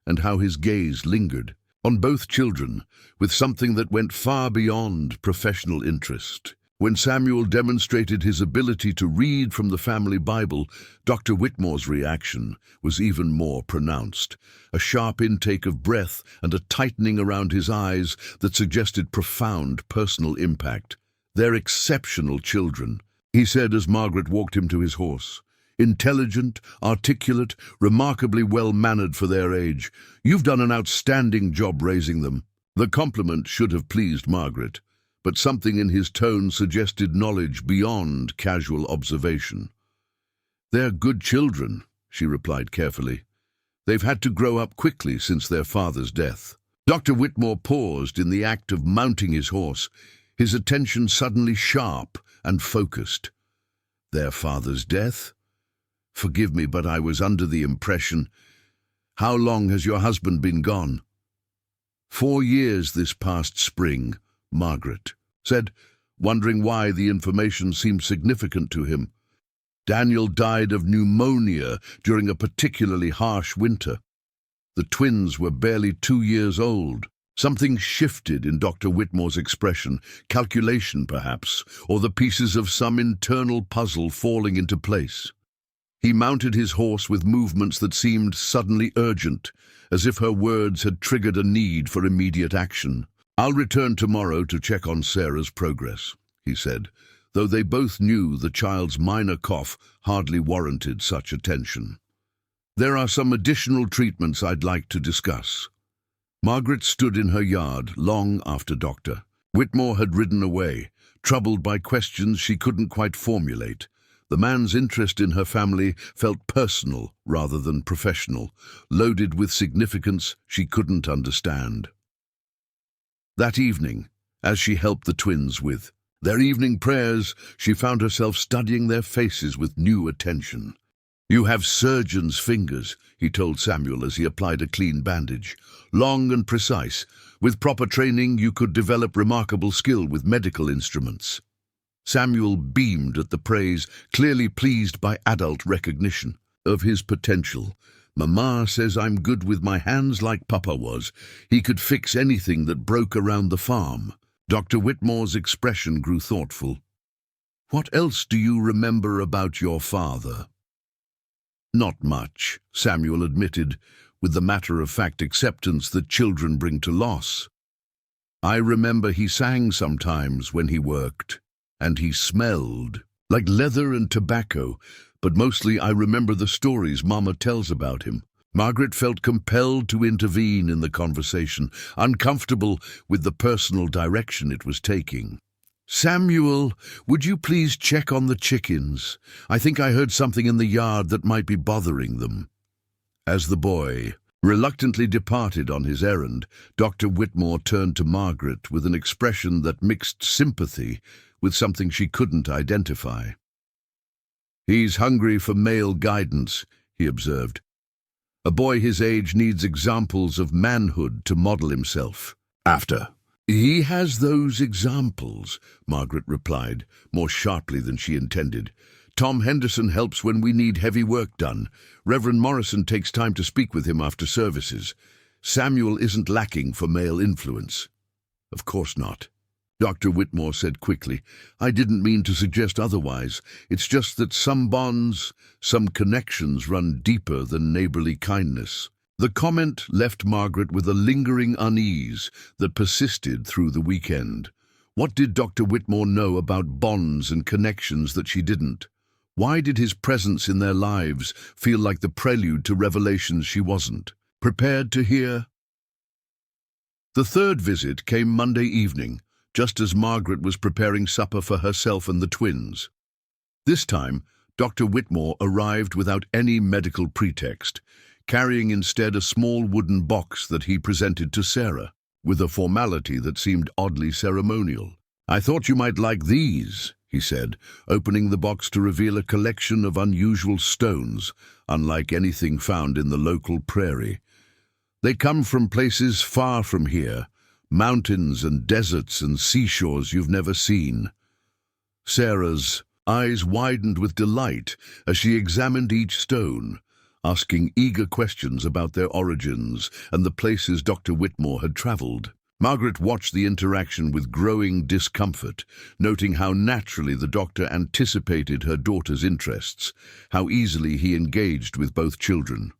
Speaker 1: and how his gaze lingered on both children with something that went far beyond professional interest. When Samuel demonstrated his ability to read from the family Bible, Dr. Whitmore's reaction was even more pronounced, a sharp intake of breath and a tightening around his eyes that suggested profound personal impact. "They're exceptional children," he said as Margaret walked him to his horse. "Intelligent, articulate, remarkably well-mannered for their age. You've done an outstanding job raising them." The compliment should have pleased Margaret, but something in his tone suggested knowledge beyond casual observation. "They're good children," she replied carefully. "They've had to grow up quickly since their father's death." Dr. Whitmore paused in the act of mounting his horse, his attention suddenly sharp and focused. "Their father's death? Forgive me, but I was under the impression. How long has your husband been gone?" 4 years this past spring," Margaret said, wondering why the information seemed significant to him. "Daniel died of pneumonia during a particularly harsh winter. The twins were barely 2 years old." Something shifted in Dr. Whitmore's expression, calculation perhaps, or the pieces of some internal puzzle falling into place. He mounted his horse with movements that seemed suddenly urgent, as if her words had triggered a need for immediate action. "I'll return tomorrow to check on Sarah's progress," he said, though they both knew the child's minor cough hardly warranted such attention. "There are some additional treatments I'd like to discuss." Margaret stood in her yard long after Dr. Whitmore had ridden away, troubled by questions she couldn't quite formulate. The man's interest in her family felt personal rather than professional, loaded with significance she couldn't understand. That evening, as she helped the twins with their evening prayers, she found herself studying their faces with new attention. "You have surgeon's fingers," he told Samuel as he applied a clean bandage. "Long and precise. With proper training, you could develop remarkable skill with medical instruments." Samuel beamed at the praise, clearly pleased by adult recognition of his potential. "Mama says I'm good with my hands like Papa was. He could fix anything that broke around the farm." Dr. Whitmore's expression grew thoughtful. "What else do you remember about your father?" "Not much," Samuel admitted, with the matter-of-fact acceptance that children bring to loss. "I remember he sang sometimes when he worked, and he smelled like leather and tobacco, but mostly I remember the stories Mama tells about him." Margaret felt compelled to intervene in the conversation, uncomfortable with the personal direction it was taking. "Samuel, would you please check on the chickens? I think I heard something in the yard that might be bothering them." As the boy reluctantly departed on his errand, Dr. Whitmore turned to Margaret with an expression that mixed sympathy with something she couldn't identify. "He's hungry for male guidance," he observed. "A boy his age needs examples of manhood to model himself after." "He has those examples," Margaret replied, more sharply than she intended. "Tom Henderson helps when we need heavy work done. Reverend Morrison takes time to speak with him after services. Samuel isn't lacking for male influence." "Of course not," Dr. Whitmore said quickly. "I didn't mean to suggest otherwise. It's just that some bonds, some connections run deeper than neighborly kindness." The comment left Margaret with a lingering unease that persisted through the weekend. What did Dr. Whitmore know about bonds and connections that she didn't? Why did his presence in their lives feel like the prelude to revelations she wasn't prepared to hear? The third visit came Monday evening, just as Margaret was preparing supper for herself and the twins. This time, Dr. Whitmore arrived without any medical pretext, carrying instead a small wooden box that he presented to Sarah, with a formality that seemed oddly ceremonial. "I thought you might like these," he said, opening the box to reveal a collection of unusual stones, unlike anything found in the local Prairie. "They come from places far from here, mountains and deserts and seashores you've never seen." Sarah's eyes widened with delight as she examined each stone, asking eager questions about their origins and the places Dr. Whitmore had traveled. Margaret watched the interaction with growing discomfort, noting how naturally the doctor anticipated her daughter's interests, how easily he engaged with both children.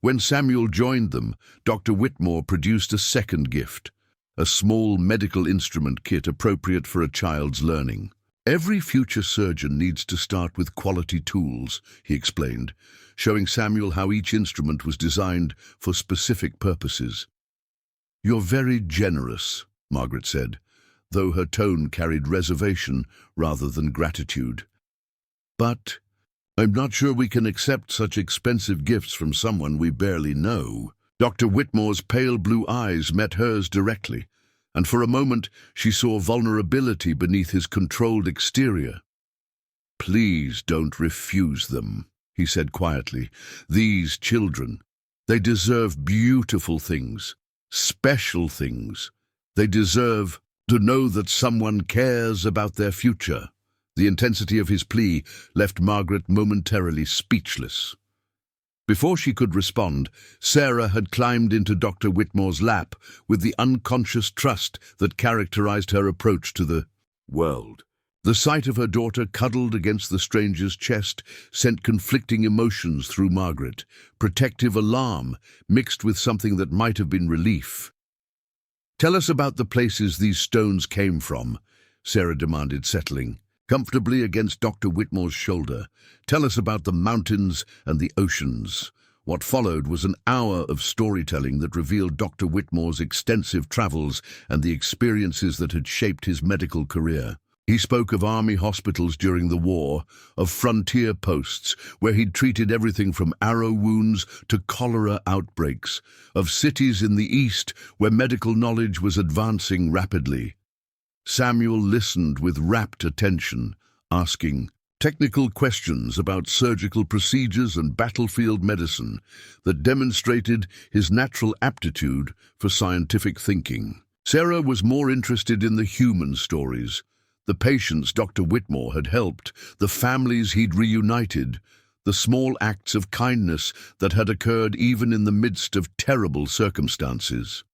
Speaker 1: When Samuel joined them, Dr. Whitmore produced a second gift, a small medical instrument kit appropriate for a child's learning. "Every future surgeon needs to start with quality tools," he explained, showing Samuel how each instrument was designed for specific purposes. "You're very generous," Margaret said, though her tone carried reservation rather than gratitude. "But I'm not sure we can accept such expensive gifts from someone we barely know." Dr. Whitmore's pale blue eyes met hers directly, and for a moment she saw vulnerability beneath his controlled exterior. "Please don't refuse them," he said quietly. "These children, they deserve beautiful things, special things. They deserve to know that someone cares about their future." The intensity of his plea left Margaret momentarily speechless. Before she could respond, Sarah had climbed into Dr. Whitmore's lap with the unconscious trust that characterized her approach to the world. The sight of her daughter cuddled against the stranger's chest sent conflicting emotions through Margaret, protective alarm mixed with something that might have been relief. "Tell us about the places these stones came from," Sarah demanded, settling comfortably against Dr. Whitmore's shoulder. "Tell us about the mountains and the oceans." What followed was an hour of storytelling that revealed Dr. Whitmore's extensive travels and the experiences that had shaped his medical career. He spoke of army hospitals during the war, of frontier posts where he'd treated everything from arrow wounds to cholera outbreaks, of cities in the East where medical knowledge was advancing rapidly. Samuel listened with rapt attention, asking technical questions about surgical procedures and battlefield medicine that demonstrated his natural aptitude for scientific thinking. Sarah was more interested in the human stories, the patients Dr. Whitmore had helped, the families he'd reunited, the small acts of kindness that had occurred even in the midst of terrible circumstances.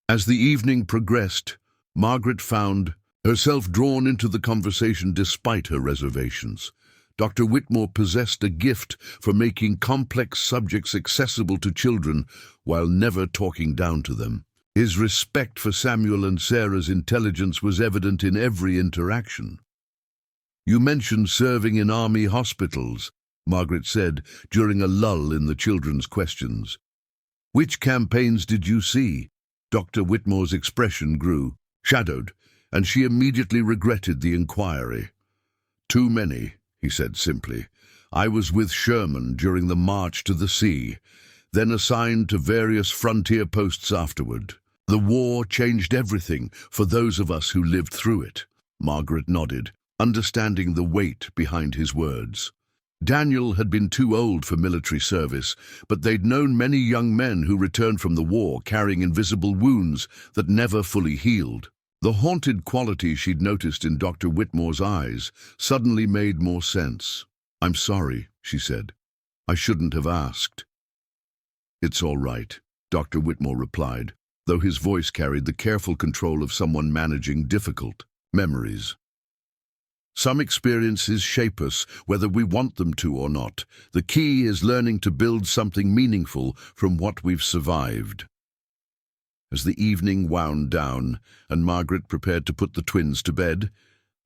Speaker 1: As the evening progressed, Margaret found herself drawn into the conversation despite her reservations. Dr. Whitmore possessed a gift for making complex subjects accessible to children while never talking down to them. His respect for Samuel and Sarah's intelligence was evident in every interaction. "You mentioned serving in army hospitals," Margaret said during a lull in the children's questions. "Which campaigns did you see?" Dr. Whitmore's expression grew, shadowed, and she immediately regretted the inquiry. "Too many," he said simply. "I was with Sherman during the march to the sea, then assigned to various frontier posts afterward. The war changed everything for those of us who lived through it." Margaret nodded, understanding the weight behind his words. Daniel had been too old for military service, but they'd known many young men who returned from the war carrying invisible wounds that never fully healed. The haunted quality she'd noticed in Dr. Whitmore's eyes suddenly made more sense. "I'm sorry," she said. "I shouldn't have asked." "It's all right," Dr. Whitmore replied, though his voice carried the careful control of someone managing difficult memories. "Some experiences shape us, whether we want them to or not. The key is learning to build something meaningful from what we've survived." As the evening wound down and Margaret prepared to put the twins to bed,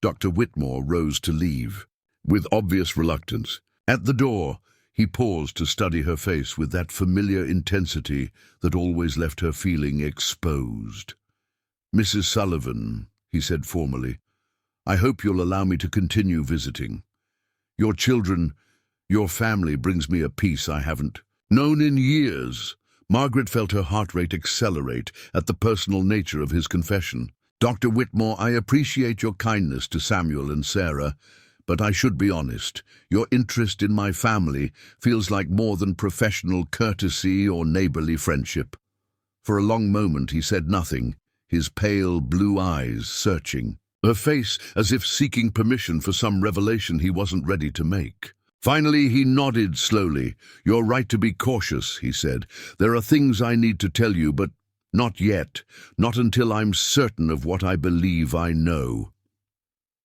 Speaker 1: Dr. Whitmore rose to leave. With obvious reluctance, at the door, he paused to study her face with that familiar intensity that always left her feeling exposed. "Mrs. Sullivan," he said formally, "I hope you'll allow me to continue visiting. Your children, your family brings me a peace I haven't known in years." Margaret felt her heart rate accelerate at the personal nature of his confession. "Dr. Whitmore, I appreciate your kindness to Samuel and Sarah, but I should be honest. Your interest in my family feels like more than professional courtesy or neighborly friendship." For a long moment he said nothing, his pale blue eyes searching, her face as if seeking permission for some revelation he wasn't ready to make. Finally, he nodded slowly. "You're right to be cautious," he said. "There are things I need to tell you, but not yet, not until I'm certain of what I believe I know."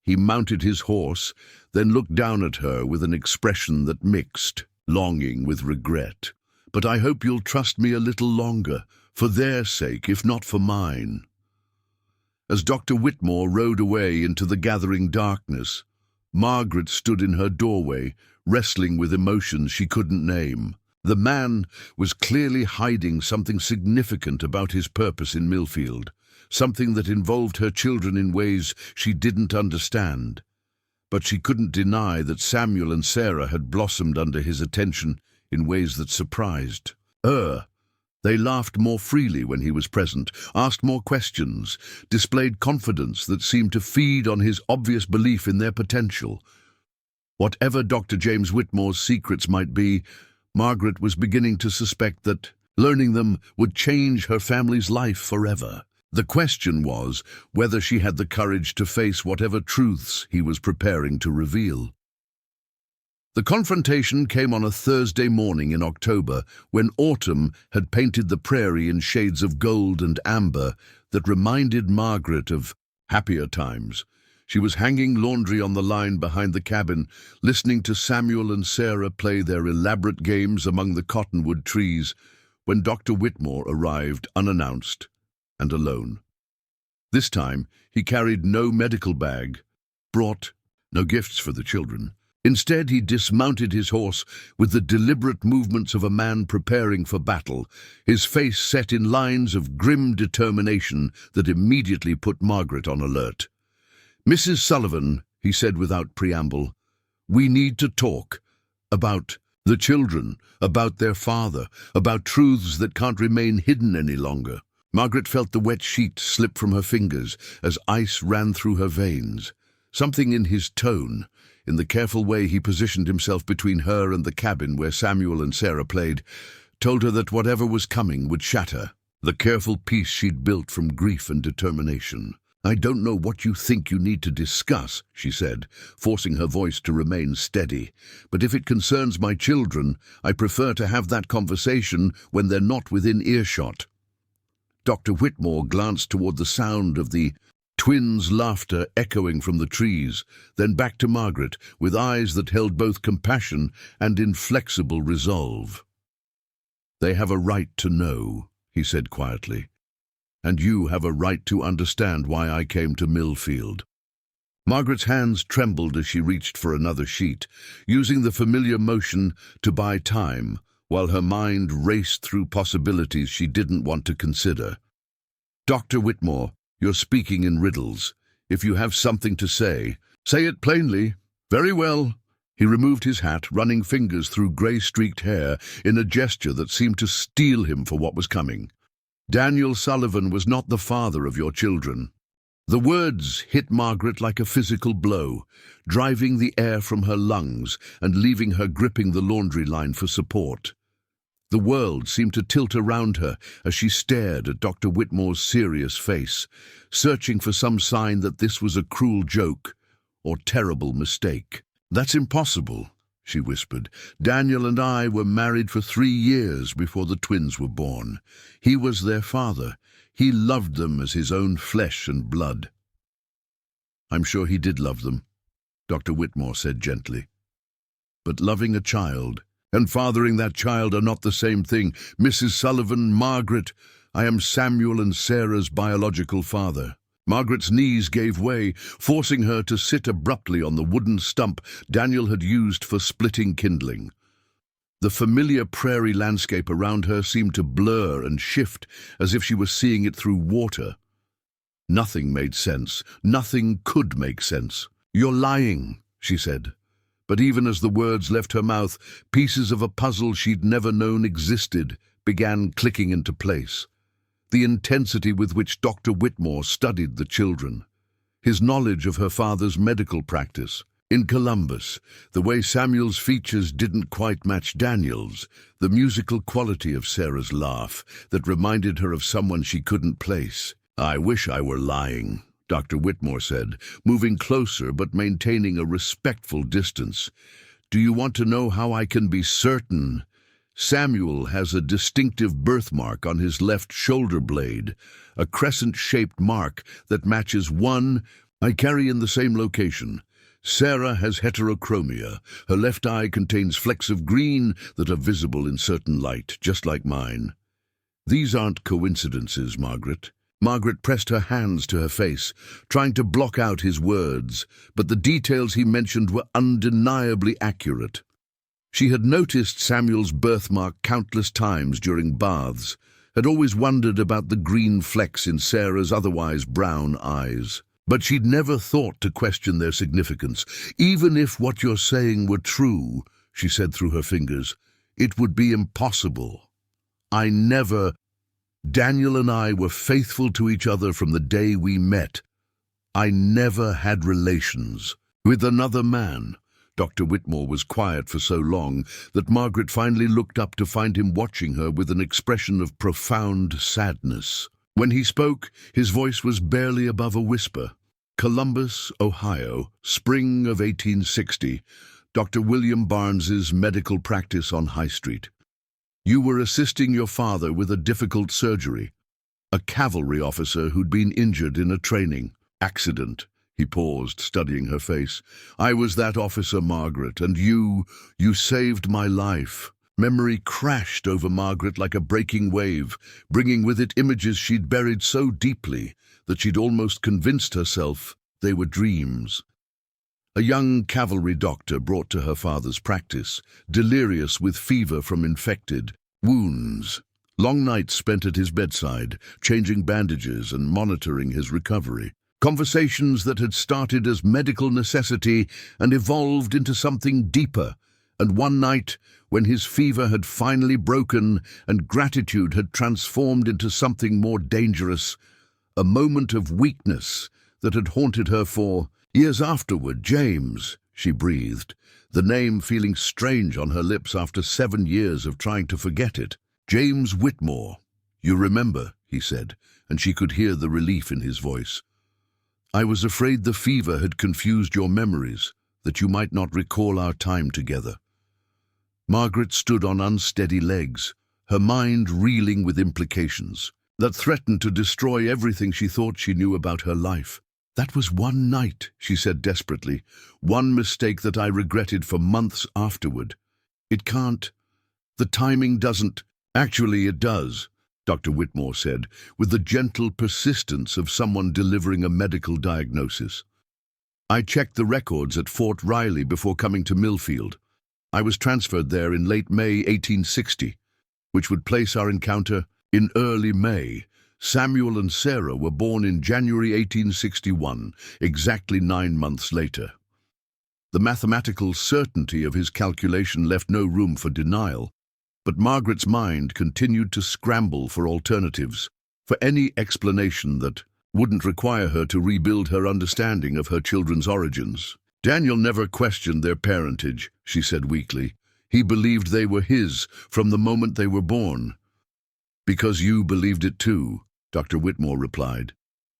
Speaker 1: He mounted his horse, then looked down at her with an expression that mixed longing with regret. "But I hope you'll trust me a little longer, for their sake, if not for mine." As Dr. Whitmore rode away into the gathering darkness, Margaret stood in her doorway, wrestling with emotions she couldn't name. The man was clearly hiding something significant about his purpose in Millfield, something that involved her children in ways she didn't understand. But she couldn't deny that Samuel and Sarah had blossomed under his attention in ways that surprised her. They laughed more freely when he was present, asked more questions, displayed confidence that seemed to feed on his obvious belief in their potential. Whatever Dr. James Whitmore's secrets might be, Margaret was beginning to suspect that learning them would change her family's life forever. The question was whether she had the courage to face whatever truths he was preparing to reveal. The confrontation came on a Thursday morning in October, when autumn had painted the prairie in shades of gold and amber that reminded Margaret of happier times. She was hanging laundry on the line behind the cabin, listening to Samuel and Sarah play their elaborate games among the cottonwood trees, when Dr. Whitmore arrived unannounced and alone. This time, he carried no medical bag, brought no gifts for the children. Instead, he dismounted his horse with the deliberate movements of a man preparing for battle, his face set in lines of grim determination that immediately put Margaret on alert. "Mrs. Sullivan," he said without preamble, "we need to talk about the children, about their father, about truths that can't remain hidden any longer." Margaret felt the wet sheet slip from her fingers as ice ran through her veins. Something in his tone, in the careful way he positioned himself between her and the cabin where Samuel and Sarah played, told her that whatever was coming would shatter the careful peace she'd built from grief and determination. "I don't know what you think you need to discuss," she said, forcing her voice to remain steady. "But if it concerns my children, I prefer to have that conversation when they're not within earshot." Dr. Whitmore glanced toward the sound of the twins' laughter echoing from the trees, then back to Margaret, with eyes that held both compassion and inflexible resolve. "They have a right to know," he said quietly, "and you have a right to understand why I came to Millfield." Margaret's hands trembled as she reached for another sheet, using the familiar motion to buy time, while her mind raced through possibilities she didn't want to consider. "Dr. Whitmore, you're speaking in riddles. If you have something to say it plainly." "Very well." He removed his hat, running fingers through grey-streaked hair in a gesture that seemed to steel him for what was coming. "Daniel Sullivan was not the father of your children." The words hit Margaret like a physical blow, driving the air from her lungs and leaving her gripping the laundry line for support. The world seemed to tilt around her as she stared at Dr. Whitmore's serious face, searching for some sign that this was a cruel joke or terrible mistake. "That's impossible," she whispered. "Daniel and I were married for 3 years before the twins were born. He was their father. He loved them as his own flesh and blood." "I'm sure he did love them," Dr. Whitmore said gently. "But loving a child and fathering that child are not the same thing. Mrs. Sullivan, Margaret, I am Samuel and Sarah's biological father." Margaret's knees gave way, forcing her to sit abruptly on the wooden stump Daniel had used for splitting kindling. The familiar prairie landscape around her seemed to blur and shift as if she was seeing it through water. Nothing made sense. Nothing could make sense. "You're lying," she said. But even as the words left her mouth, pieces of a puzzle she'd never known existed began clicking into place. The intensity with which Dr. Whitmore studied the children, his knowledge of her father's medical practice. In Columbus, the way Samuel's features didn't quite match Daniel's, the musical quality of Sarah's laugh that reminded her of someone she couldn't place. "I wish I were lying," Dr. Whitmore said, moving closer but maintaining a respectful distance. "Do you want to know how I can be certain? Samuel has a distinctive birthmark on his left shoulder blade, a crescent-shaped mark that matches one I carry in the same location. Sarah has heterochromia. Her left eye contains flecks of green that are visible in certain light, just like mine. These aren't coincidences, Margaret." Margaret pressed her hands to her face, trying to block out his words, but the details he mentioned were undeniably accurate. She had noticed Samuel's birthmark countless times during baths, had always wondered about the green flecks in Sarah's otherwise brown eyes. But she'd never thought to question their significance. "Even if what you're saying were true," she said through her fingers, "it would be impossible. Daniel and I were faithful to each other from the day we met. I never had relations with another man." Dr. Whitmore was quiet for so long that Margaret finally looked up to find him watching her with an expression of profound sadness. When he spoke, his voice was barely above a whisper. "Columbus, Ohio, spring of 1860, Dr. William Barnes's medical practice on High Street. You were assisting your father with a difficult surgery. A cavalry officer who'd been injured in a training accident." He paused, studying her face. "I was that officer, Margaret, and you saved my life." Memory crashed over Margaret like a breaking wave, bringing with it images she'd buried so deeply that she'd almost convinced herself they were dreams. A young cavalry doctor brought to her father's practice, delirious with fever from infected wounds. Long nights spent at his bedside, changing bandages and monitoring his recovery. Conversations that had started as medical necessity and evolved into something deeper. And one night, when his fever had finally broken and gratitude had transformed into something more dangerous, a moment of weakness that had haunted her for years afterward. "James," she breathed, the name feeling strange on her lips after 7 years of trying to forget it. "James Whitmore. You remember," he said, and she could hear the relief in his voice. "I was afraid the fever had confused your memories, that you might not recall our time together." Margaret stood on unsteady legs, her mind reeling with implications that threatened to destroy everything she thought she knew about her life. "That was one night," she said desperately, "one mistake that I regretted for months afterward. It can't. The timing doesn't." "Actually, it does," Dr. Whitmore said, with the gentle persistence of someone delivering a medical diagnosis. "I checked the records at Fort Riley before coming to Millfield. I was transferred there in late May 1860, which would place our encounter in early May. Samuel and Sarah were born in January 1861, exactly 9 months later." The mathematical certainty of his calculation left no room for denial, but Margaret's mind continued to scramble for alternatives, for any explanation that wouldn't require her to rebuild her understanding of her children's origins. Daniel never questioned their parentage, she said weakly. He believed they were his from the moment they were born. Because you believed it too, Dr. Whitmore replied.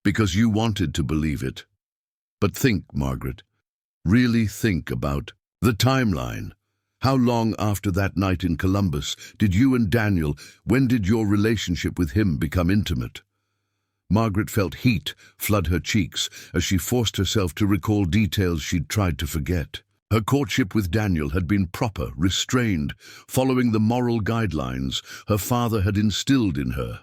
Speaker 1: Because you wanted to believe it. But think, Margaret. Really think about the timeline. How long after that night in Columbus did you and Daniel, when did your relationship with him become intimate? Margaret felt heat flood her cheeks as she forced herself to recall details she'd tried to forget. Her courtship with Daniel had been proper, restrained, following the moral guidelines her father had instilled in her.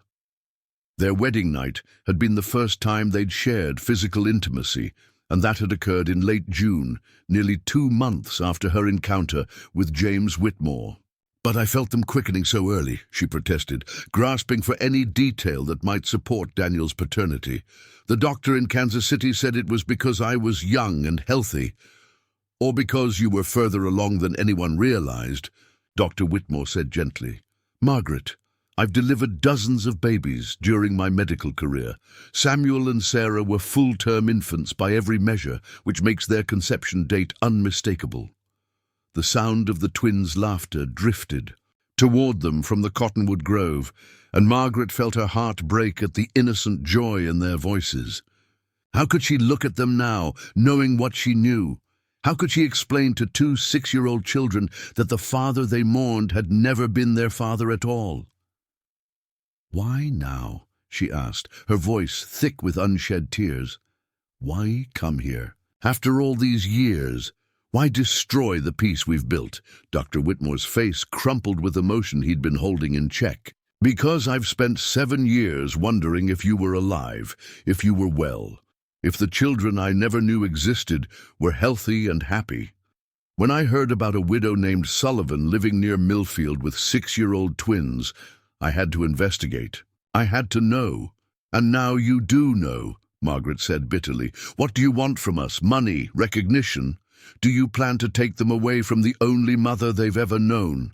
Speaker 1: Their wedding night had been the first time they'd shared physical intimacy, and that had occurred in late June, nearly 2 months after her encounter with James Whitmore. But I felt them quickening so early, she protested, grasping for any detail that might support Daniel's paternity. The doctor in Kansas City said it was because I was young and healthy, or because you were further along than anyone realized, Dr. Whitmore said gently. Margaret, I've delivered dozens of babies during my medical career. Samuel and Sarah were full-term infants by every measure, which makes their conception date unmistakable. The sound of the twins' laughter drifted toward them from the cottonwood grove, and Margaret felt her heart break at the innocent joy in their voices. How could she look at them now, knowing what she knew? How could she explain to 2 6-year-old children that the father they mourned had never been their father at all? Why now? She asked, her voice thick with unshed tears. Why come here? After all these years, why destroy the peace we've built? Dr. Whitmore's face crumpled with emotion he'd been holding in check. Because I've spent 7 years wondering if you were alive, if you were well, if the children I never knew existed were healthy and happy. When I heard about a widow named Sullivan living near Millfield with 6-year-old twins, I had to investigate. I had to know. And now you do know, Margaret said bitterly. What do you want from us? Money? Recognition? Do you plan to take them away from the only mother they've ever known?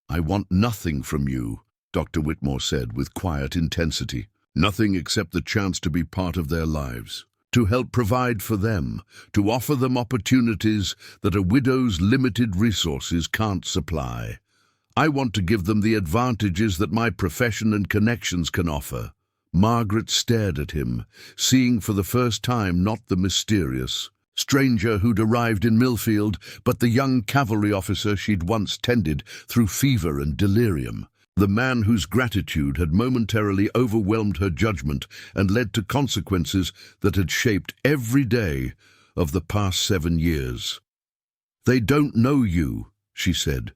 Speaker 1: I want nothing from you, Dr. Whitmore said with quiet intensity. Nothing except the chance to be part of their lives, to help provide for them, to offer them opportunities that a widow's limited resources can't supply. I want to give them the advantages that my profession and connections can offer. Margaret stared at him, seeing for the first time not the mysterious stranger who'd arrived in Millfield, but the young cavalry officer she'd once tended through fever and delirium, the man whose gratitude had momentarily overwhelmed her judgment and led to consequences that had shaped every day of the past 7 years. They don't know you, she said.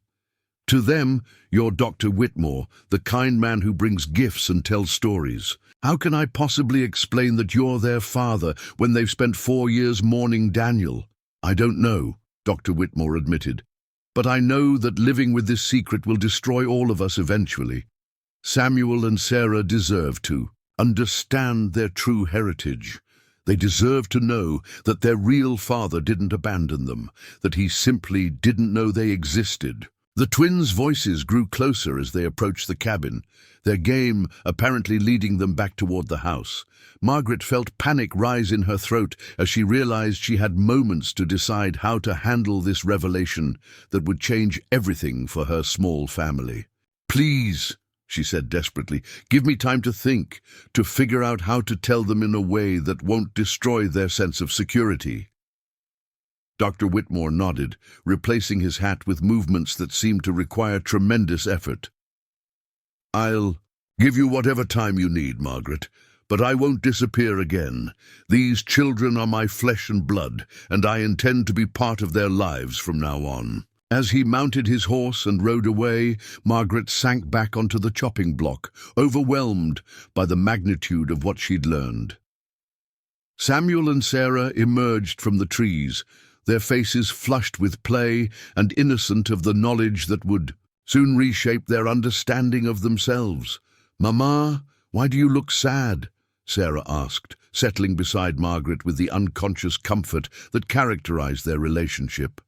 Speaker 1: To them, you're Dr. Whitmore, the kind man who brings gifts and tells stories. How can I possibly explain that you're their father when they've spent 4 years mourning Daniel? I don't know, Dr. Whitmore admitted. But I know that living with this secret will destroy all of us eventually. Samuel and Sarah deserve to understand their true heritage. They deserve to know that their real father didn't abandon them, that he simply didn't know they existed. The twins' voices grew closer as they approached the cabin, their game apparently leading them back toward the house. Margaret felt panic rise in her throat as she realized she had moments to decide how to handle this revelation that would change everything for her small family. Please, she said desperately, give me time to think, to figure out how to tell them in a way that won't destroy their sense of security. Dr. Whitmore nodded, replacing his hat with movements that seemed to require tremendous effort. I'll give you whatever time you need, Margaret, but I won't disappear again. These children are my flesh and blood, and I intend to be part of their lives from now on. As he mounted his horse and rode away, Margaret sank back onto the chopping block, overwhelmed by the magnitude of what she'd learned. Samuel and Sarah emerged from the trees, their faces flushed with play and innocent of the knowledge that would soon reshape their understanding of themselves. "Mama, why do you look sad?" Sarah asked, settling beside Margaret with the unconscious comfort that characterized their relationship.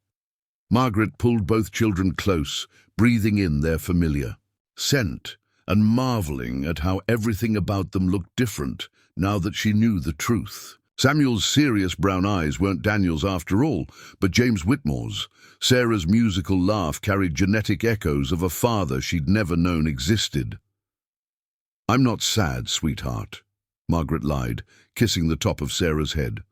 Speaker 1: Margaret pulled both children close, breathing in their familiar scent and marveling at how everything about them looked different, now that she knew the truth. Samuel's serious brown eyes weren't Daniel's after all, but James Whitmore's. Sarah's musical laugh carried genetic echoes of a father she'd never known existed. "I'm not sad, sweetheart," Margaret lied, kissing the top of Sarah's head.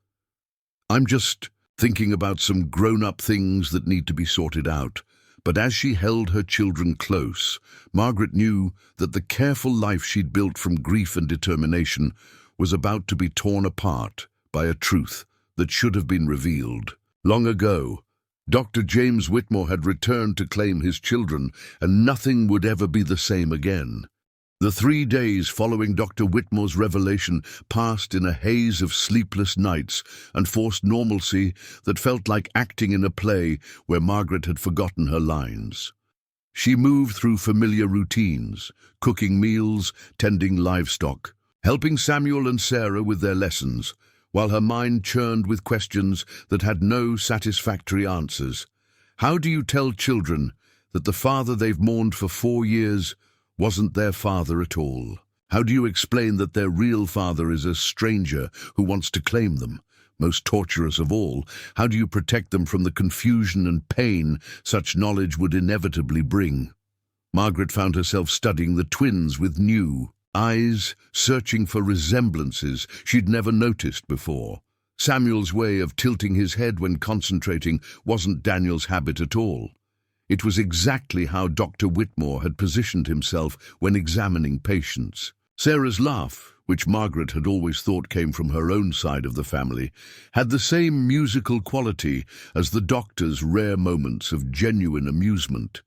Speaker 1: "I'm just thinking about some grown-up things that need to be sorted out." But as she held her children close, Margaret knew that the careful life she'd built from grief and determination was about to be torn apart by a truth that should have been revealed. Long ago, Dr. James Whitmore had returned to claim his children, and nothing would ever be the same again. The 3 days following Dr. Whitmore's revelation passed in a haze of sleepless nights and forced normalcy that felt like acting in a play where Margaret had forgotten her lines. She moved through familiar routines, cooking meals, tending livestock, helping Samuel and Sarah with their lessons, while her mind churned with questions that had no satisfactory answers. How do you tell children that the father they've mourned for 4 years wasn't their father at all? How do you explain that their real father is a stranger who wants to claim them? Most torturous of all, how do you protect them from the confusion and pain such knowledge would inevitably bring? Margaret found herself studying the twins with new eyes, searching for resemblances she'd never noticed before. Samuel's way of tilting his head when concentrating wasn't Daniel's habit at all. It was exactly how Dr. Whitmore had positioned himself when examining patients. Sarah's laugh, which Margaret had always thought came from her own side of the family, had the same musical quality as the doctor's rare moments of genuine amusement.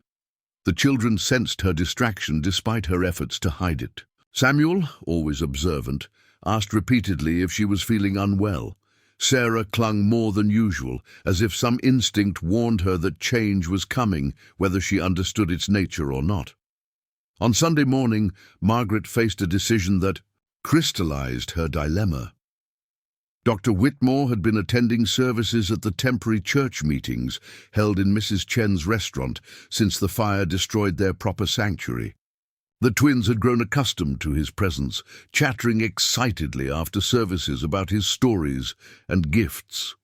Speaker 1: The children sensed her distraction despite her efforts to hide it. Samuel, always observant, asked repeatedly if she was feeling unwell. Sarah clung more than usual, as if some instinct warned her that change was coming, whether she understood its nature or not. On Sunday morning, Margaret faced a decision that crystallized her dilemma. Dr. Whitmore had been attending services at the temporary church meetings held in Mrs. Chen's restaurant since the fire destroyed their proper sanctuary. The twins had grown accustomed to his presence, chattering excitedly after services about his stories and gifts.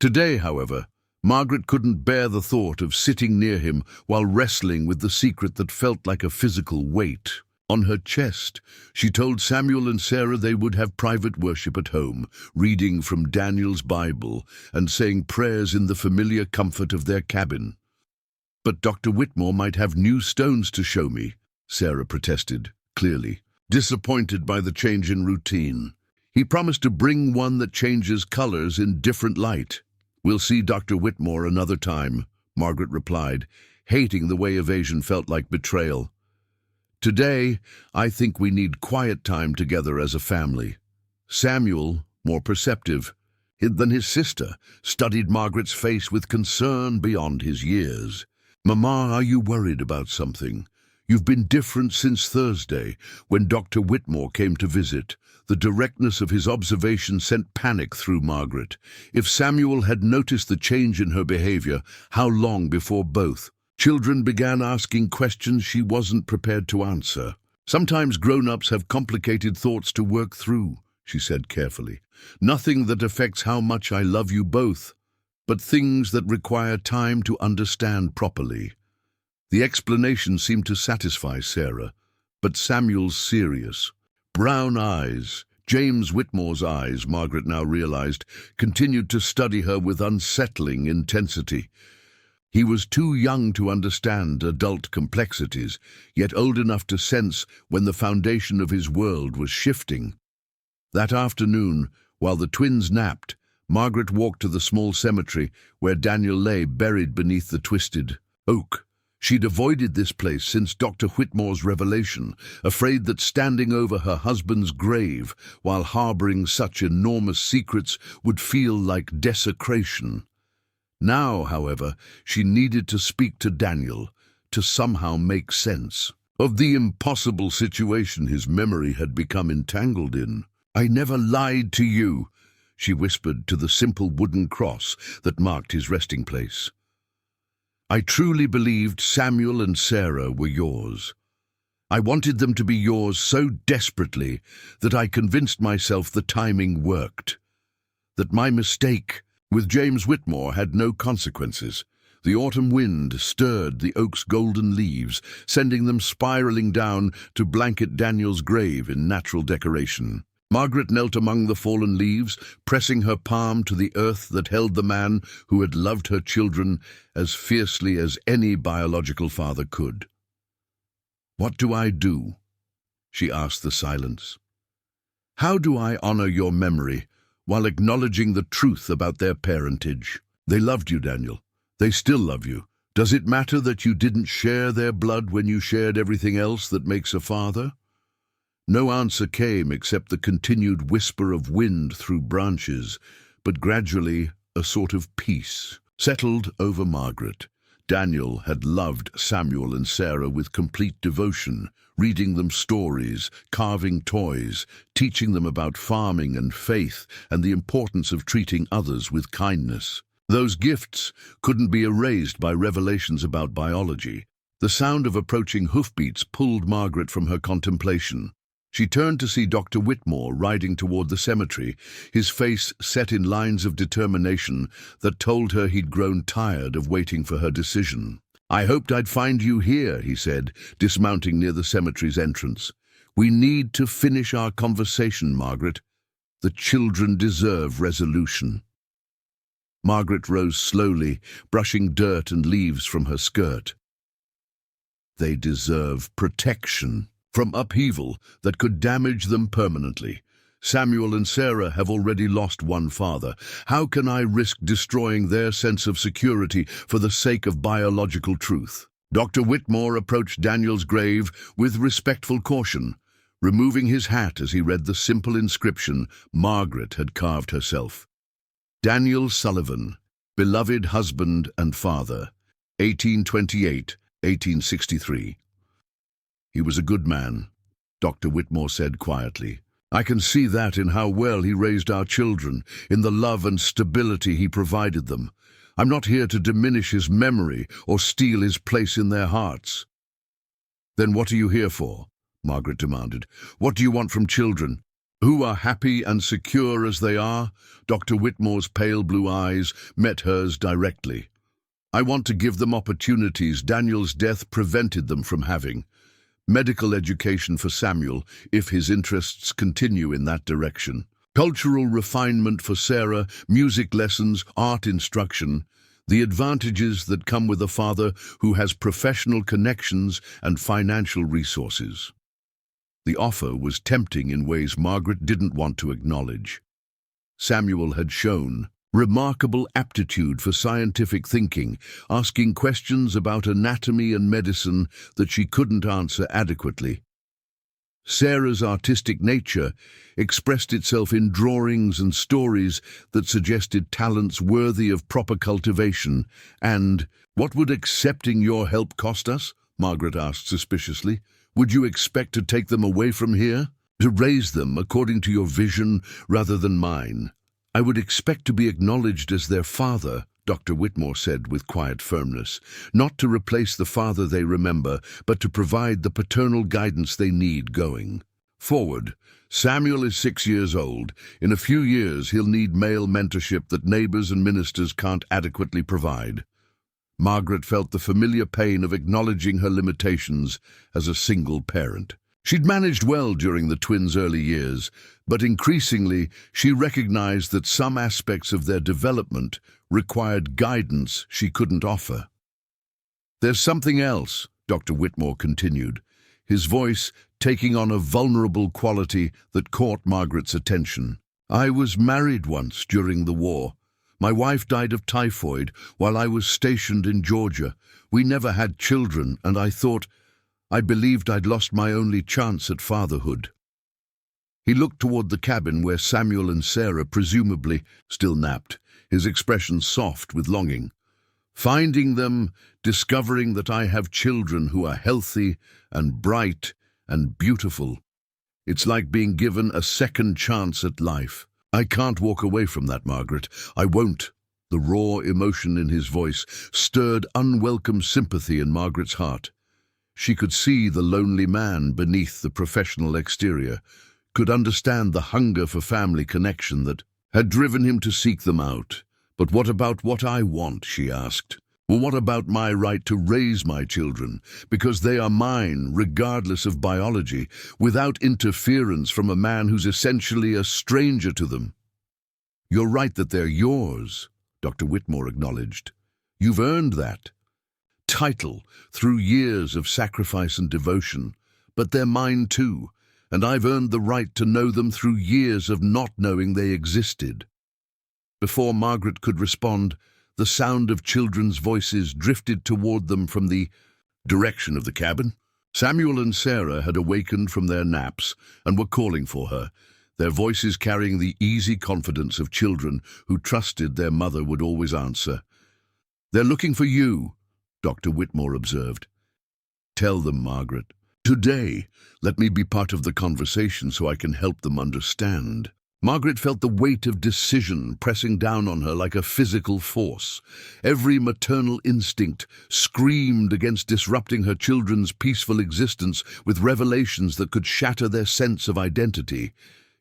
Speaker 1: Today, however, Margaret couldn't bear the thought of sitting near him while wrestling with the secret that felt like a physical weight on her chest. She told Samuel and Sarah they would have private worship at home, reading from Daniel's Bible and saying prayers in the familiar comfort of their cabin. "But Dr. Whitmore might have new stones to show me," Sarah protested, clearly disappointed by the change in routine. "He promised to bring one that changes colors in different light." "We'll see Dr. Whitmore another time," Margaret replied, hating the way evasion felt like betrayal. "Today, I think we need quiet time together as a family." Samuel, more perceptive than his sister, studied Margaret's face with concern beyond his years. "Mama, are you worried about something? You've been different since Thursday, when Dr. Whitmore came to visit." The directness of his observation sent panic through Margaret. If Samuel had noticed the change in her behavior, how long before both children began asking questions she wasn't prepared to answer? "Sometimes grown-ups have complicated thoughts to work through," she said carefully. "Nothing that affects how much I love you both, but things that require time to understand properly." The explanation seemed to satisfy Sarah, but Samuel's serious brown eyes, James Whitmore's eyes, Margaret now realized, continued to study her with unsettling intensity. He was too young to understand adult complexities, yet old enough to sense when the foundation of his world was shifting. That afternoon, while the twins napped, Margaret walked to the small cemetery where Daniel lay buried beneath the twisted oak. She'd avoided this place since Dr. Whitmore's revelation, afraid that standing over her husband's grave while harboring such enormous secrets would feel like desecration. Now, however, she needed to speak to Daniel, to somehow make sense of the impossible situation his memory had become entangled in. "I never lied to you," she whispered to the simple wooden cross that marked his resting place. "I truly believed Samuel and Sarah were yours." I wanted them to be yours so desperately that I convinced myself the timing worked. That my mistake with James Whitmore had no consequences. The autumn wind stirred the oak's golden leaves, sending them spiraling down to blanket Daniel's grave in natural decoration. Margaret knelt among the fallen leaves, pressing her palm to the earth that held the man who had loved her children as fiercely as any biological father could. "What do I do?" she asked the silence. "How do I honor your memory while acknowledging the truth about their parentage? They loved you, Daniel. They still love you. Does it matter that you didn't share their blood when you shared everything else that makes a father?" No answer came except the continued whisper of wind through branches, but gradually a sort of peace settled over Margaret. Daniel had loved Samuel and Sarah with complete devotion, reading them stories, carving toys, teaching them about farming and faith and the importance of treating others with kindness. Those gifts couldn't be erased by revelations about biology. The sound of approaching hoofbeats pulled Margaret from her contemplation. She turned to see Dr. Whitmore riding toward the cemetery, his face set in lines of determination that told her he'd grown tired of waiting for her decision. "I hoped I'd find you here," he said, dismounting near the cemetery's entrance. "We need to finish our conversation, Margaret. The children deserve resolution." Margaret rose slowly, brushing dirt and leaves from her skirt. "They deserve protection from upheaval that could damage them permanently. Samuel and Sarah have already lost one father. How can I risk destroying their sense of security for the sake of biological truth?" Dr. Whitmore approached Daniel's grave with respectful caution, removing his hat as he read the simple inscription Margaret had carved herself. "Daniel Sullivan, beloved husband and father, 1828–1863. He was a good man," Dr. Whitmore said quietly. "I can see that in how well he raised our children, in the love and stability he provided them. I'm not here to diminish his memory or steal his place in their hearts." "Then what are you here for?" Margaret demanded. "What do you want from children who are happy and secure as they are?" Dr. Whitmore's pale blue eyes met hers directly. "I want to give them opportunities Daniel's death prevented them from having. Medical education for Samuel, if his interests continue in that direction. Cultural refinement for Sarah, music lessons, art instruction. The advantages that come with a father who has professional connections and financial resources." The offer was tempting in ways Margaret didn't want to acknowledge. Samuel had shown remarkable aptitude for scientific thinking, asking questions about anatomy and medicine that she couldn't answer adequately. Sarah's artistic nature expressed itself in drawings and stories that suggested talents worthy of proper cultivation. And, "What would accepting your help cost us?" Margaret asked suspiciously. "Would you expect to take them away from here? To raise them according to your vision rather than mine?" "I would expect to be acknowledged as their father," Dr. Whitmore said with quiet firmness, "not to replace the father they remember, but to provide the paternal guidance they need going forward. Samuel is 6 years old. In a few years he'll need male mentorship that neighbors and ministers can't adequately provide." Margaret felt the familiar pain of acknowledging her limitations as a single parent. She'd managed well during the twins' early years, but increasingly she recognized that some aspects of their development required guidance she couldn't offer. "There's something else," Dr. Whitmore continued, his voice taking on a vulnerable quality that caught Margaret's attention. "I was married once during the war. My wife died of typhoid while I was stationed in Georgia. We never had children, and I believed I'd lost my only chance at fatherhood." He looked toward the cabin where Samuel and Sarah presumably still napped, his expression soft with longing. "Finding them, discovering that I have children who are healthy and bright and beautiful. It's like being given a second chance at life. I can't walk away from that, Margaret. I won't." The raw emotion in his voice stirred unwelcome sympathy in Margaret's heart. She could see the lonely man beneath the professional exterior, could understand the hunger for family connection that had driven him to seek them out. "But what about what I want?" she asked. "Well, what about my right to raise my children, because they are mine, regardless of biology, without interference from a man who's essentially a stranger to them?" "You're right that they're yours," Dr. Whitmore acknowledged. "You've earned that title through years of sacrifice and devotion, but they're mine too, and I've earned the right to know them through years of not knowing they existed." Before Margaret could respond, the sound of children's voices drifted toward them from the direction of the cabin. Samuel and Sarah had awakened from their naps and were calling for her, their voices carrying the easy confidence of children who trusted their mother would always answer. "They're looking for you," Dr. Whitmore observed. "Tell them, Margaret. Today, let me be part of the conversation so I can help them understand." Margaret felt the weight of decision pressing down on her like a physical force. Every maternal instinct screamed against disrupting her children's peaceful existence with revelations that could shatter their sense of identity.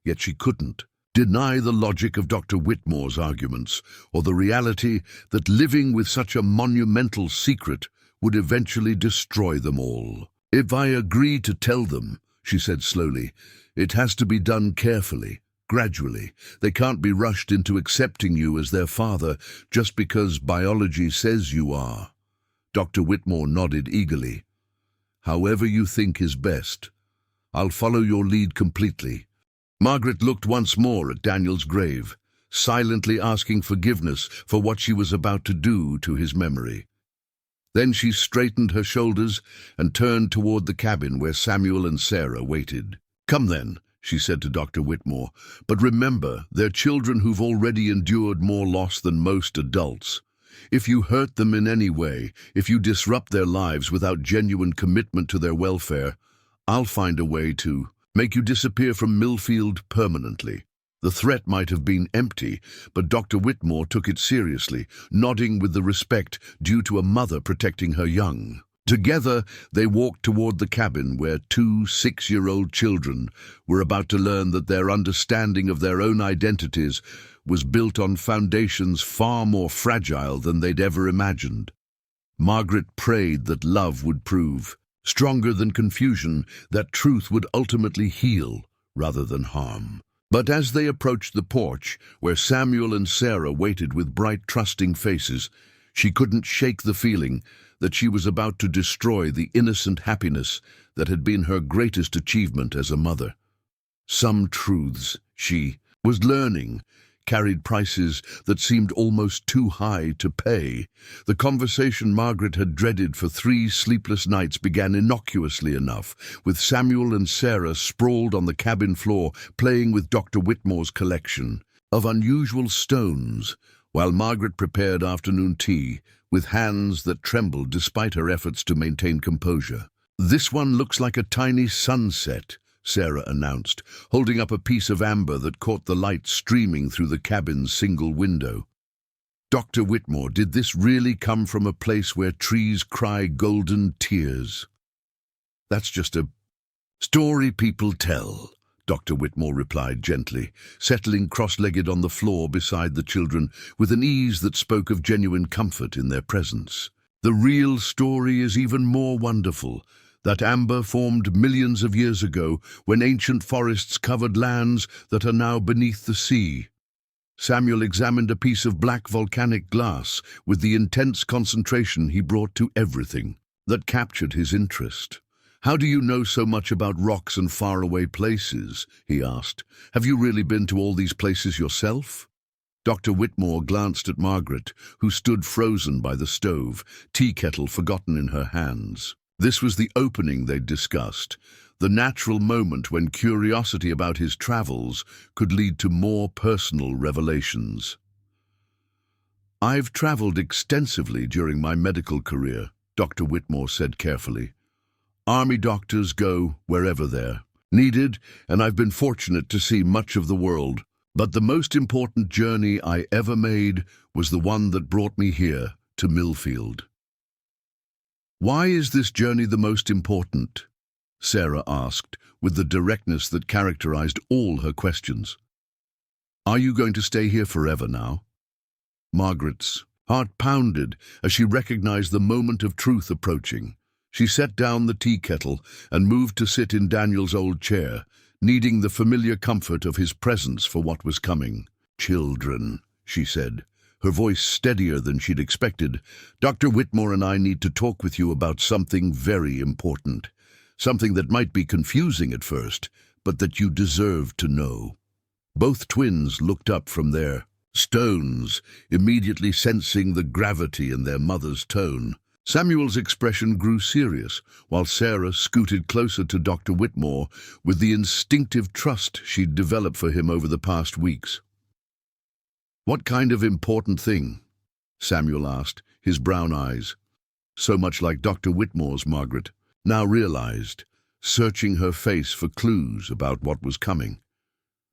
Speaker 1: Yet she couldn't deny the logic of Dr. Whitmore's arguments, or the reality that living with such a monumental secret would eventually destroy them all. "If I agree to tell them," she said slowly, "it has to be done carefully, gradually. They can't be rushed into accepting you as their father just because biology says you are." Dr. Whitmore nodded eagerly. "However you think is best. I'll follow your lead completely." Margaret looked once more at Daniel's grave, silently asking forgiveness for what she was about to do to his memory. Then she straightened her shoulders and turned toward the cabin where Samuel and Sarah waited. "Come then," she said to Dr. Whitmore, "but remember, they're children who've already endured more loss than most adults. If you hurt them in any way, if you disrupt their lives without genuine commitment to their welfare, I'll find a way to make you disappear from Millfield permanently." The threat might have been empty, but Dr. Whitmore took it seriously, nodding with the respect due to a mother protecting her young. Together, they walked toward the cabin where two 6-year-old children were about to learn that their understanding of their own identities was built on foundations far more fragile than they'd ever imagined. Margaret prayed that love would prove stronger than confusion, that truth would ultimately heal rather than harm. But as they approached the porch, where Samuel and Sarah waited with bright, trusting faces, she couldn't shake the feeling that she was about to destroy the innocent happiness that had been her greatest achievement as a mother. Some truths she was learning carried prices that seemed almost too high to pay. The conversation Margaret had dreaded for 3 sleepless nights began innocuously enough, with Samuel and Sarah sprawled on the cabin floor playing with Dr. Whitmore's collection of unusual stones, while Margaret prepared afternoon tea with hands that trembled despite her efforts to maintain composure. "This one looks like a tiny sunset," Sarah announced, holding up a piece of amber that caught the light streaming through the cabin's single window. "Dr. Whitmore, did this really come from a place where trees cry golden tears?" "That's just a story people tell," Dr. Whitmore replied gently, settling cross-legged on the floor beside the children with an ease that spoke of genuine comfort in their presence. "The real story is even more wonderful. That amber formed millions of years ago when ancient forests covered lands that are now beneath the sea." Samuel examined a piece of black volcanic glass with the intense concentration he brought to everything that captured his interest. "How do you know so much about rocks and faraway places?" he asked. "Have you really been to all these places yourself?" Dr. Whitmore glanced at Margaret, who stood frozen by the stove, tea kettle forgotten in her hands. This was the opening they'd discussed, the natural moment when curiosity about his travels could lead to more personal revelations. "I've traveled extensively during my medical career," Dr. Whitmore said carefully. "Army doctors go wherever they're needed, and I've been fortunate to see much of the world. But the most important journey I ever made was the one that brought me here to Millfield." Why is this journey the most important? Sarah asked, with the directness that characterized all her questions. Are you going to stay here forever now? Margaret's heart pounded as she recognized the moment of truth approaching. She set down the tea kettle and moved to sit in Daniel's old chair, needing the familiar comfort of his presence for what was coming. Children, she said, her voice steadier than she'd expected. Dr. Whitmore and I need to talk with you about something very important. Something that might be confusing at first, but that you deserve to know. Both twins looked up from their stones, immediately sensing the gravity in their mother's tone. Samuel's expression grew serious, while Sarah scooted closer to Dr. Whitmore with the instinctive trust she'd developed for him over the past weeks. What kind of important thing? Samuel asked, his brown eyes, so much like Dr. Whitmore's, Margaret now realized, searching her face for clues about what was coming.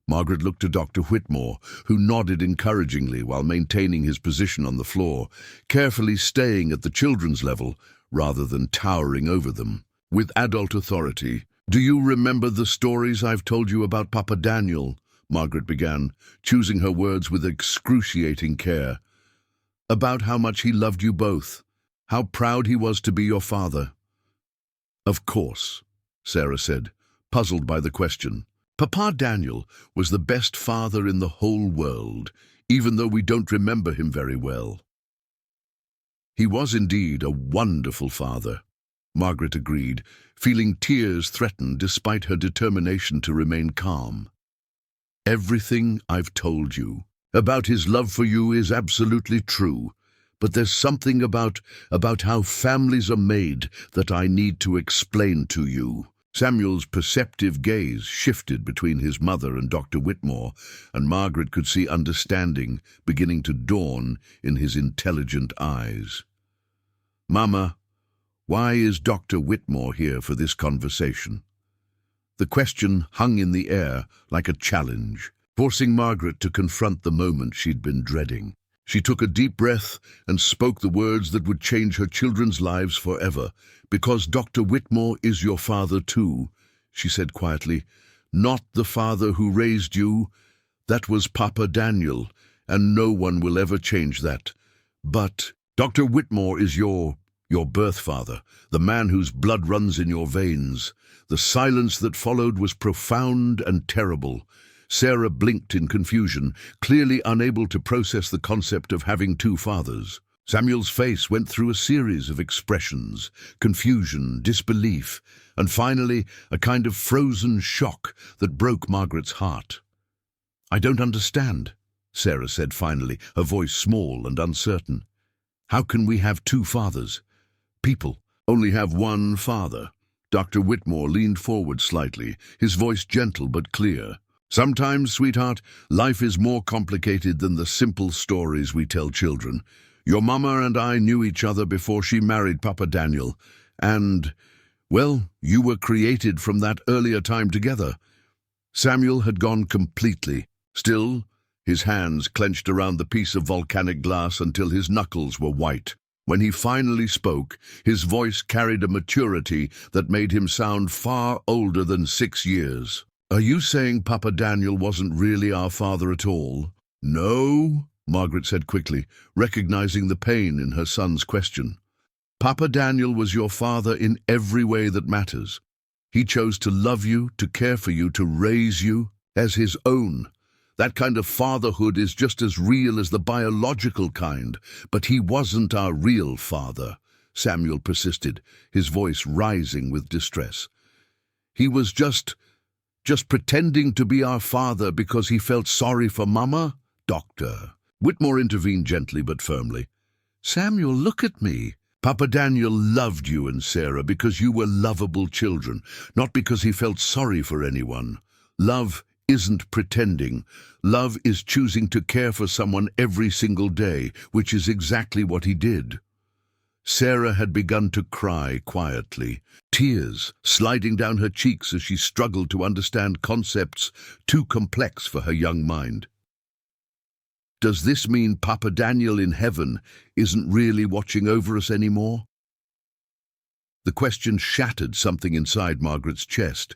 Speaker 1: Margaret looked to Dr. Whitmore, who nodded encouragingly while maintaining his position on the floor, carefully staying at the children's level rather than towering over them. With adult authority, "Do you remember the stories I've told you about Papa Daniel?" Margaret began, choosing her words with excruciating care. "About how much he loved you both, how proud he was to be your father." "Of course," Sarah said, puzzled by the question. "Papa Daniel was the best father in the whole world, even though we don't remember him very well." "He was indeed a wonderful father," Margaret agreed, feeling tears threaten despite her determination to remain calm. "Everything I've told you about his love for you is absolutely true. But there's something about how families are made that I need to explain to you." Samuel's perceptive gaze shifted between his mother and Dr. Whitmore, and Margaret could see understanding beginning to dawn in his intelligent eyes. "Mama, why is Dr. Whitmore here for this conversation?" The question hung in the air like a challenge, forcing Margaret to confront the moment she'd been dreading. She took a deep breath and spoke the words that would change her children's lives forever. "Because Dr. Whitmore is your father too," she said quietly. "Not the father who raised you. That was Papa Daniel, and no one will ever change that. But Dr. Whitmore is your birth father, the man whose blood runs in your veins." The silence that followed was profound and terrible. Sarah blinked in confusion, clearly unable to process the concept of having two fathers. Samuel's face went through a series of expressions: confusion, disbelief, and finally a kind of frozen shock that broke Margaret's heart. "I don't understand," Sarah said finally, her voice small and uncertain. "How can we have two fathers? People only have one father." Dr. Whitmore leaned forward slightly, his voice gentle but clear. "Sometimes, sweetheart, life is more complicated than the simple stories we tell children. Your mama and I knew each other before she married Papa Daniel, and, well, you were created from that earlier time together." Samuel had gone completely still, his hands clenched around the piece of volcanic glass until his knuckles were white. When he finally spoke, his voice carried a maturity that made him sound far older than 6 years. "Are you saying Papa Daniel wasn't really our father at all?" "No," Margaret said quickly, recognizing the pain in her son's question. "Papa Daniel was your father in every way that matters. He chose to love you, to care for you, to raise you as his own. That kind of fatherhood is just as real as the biological kind, but he wasn't our real father," Samuel persisted, his voice rising with distress. "He was just pretending to be our father because he felt sorry for Mama, Doctor." Whitmore intervened gently but firmly. "Samuel, look at me. Papa Daniel loved you and Sarah because you were lovable children, not because he felt sorry for anyone. Love isn't pretending. Love is choosing to care for someone every single day, which is exactly what he did." Sarah had begun to cry quietly, tears sliding down her cheeks as she struggled to understand concepts too complex for her young mind. "Does this mean Papa Daniel in heaven isn't really watching over us anymore?" The question shattered something inside Margaret's chest.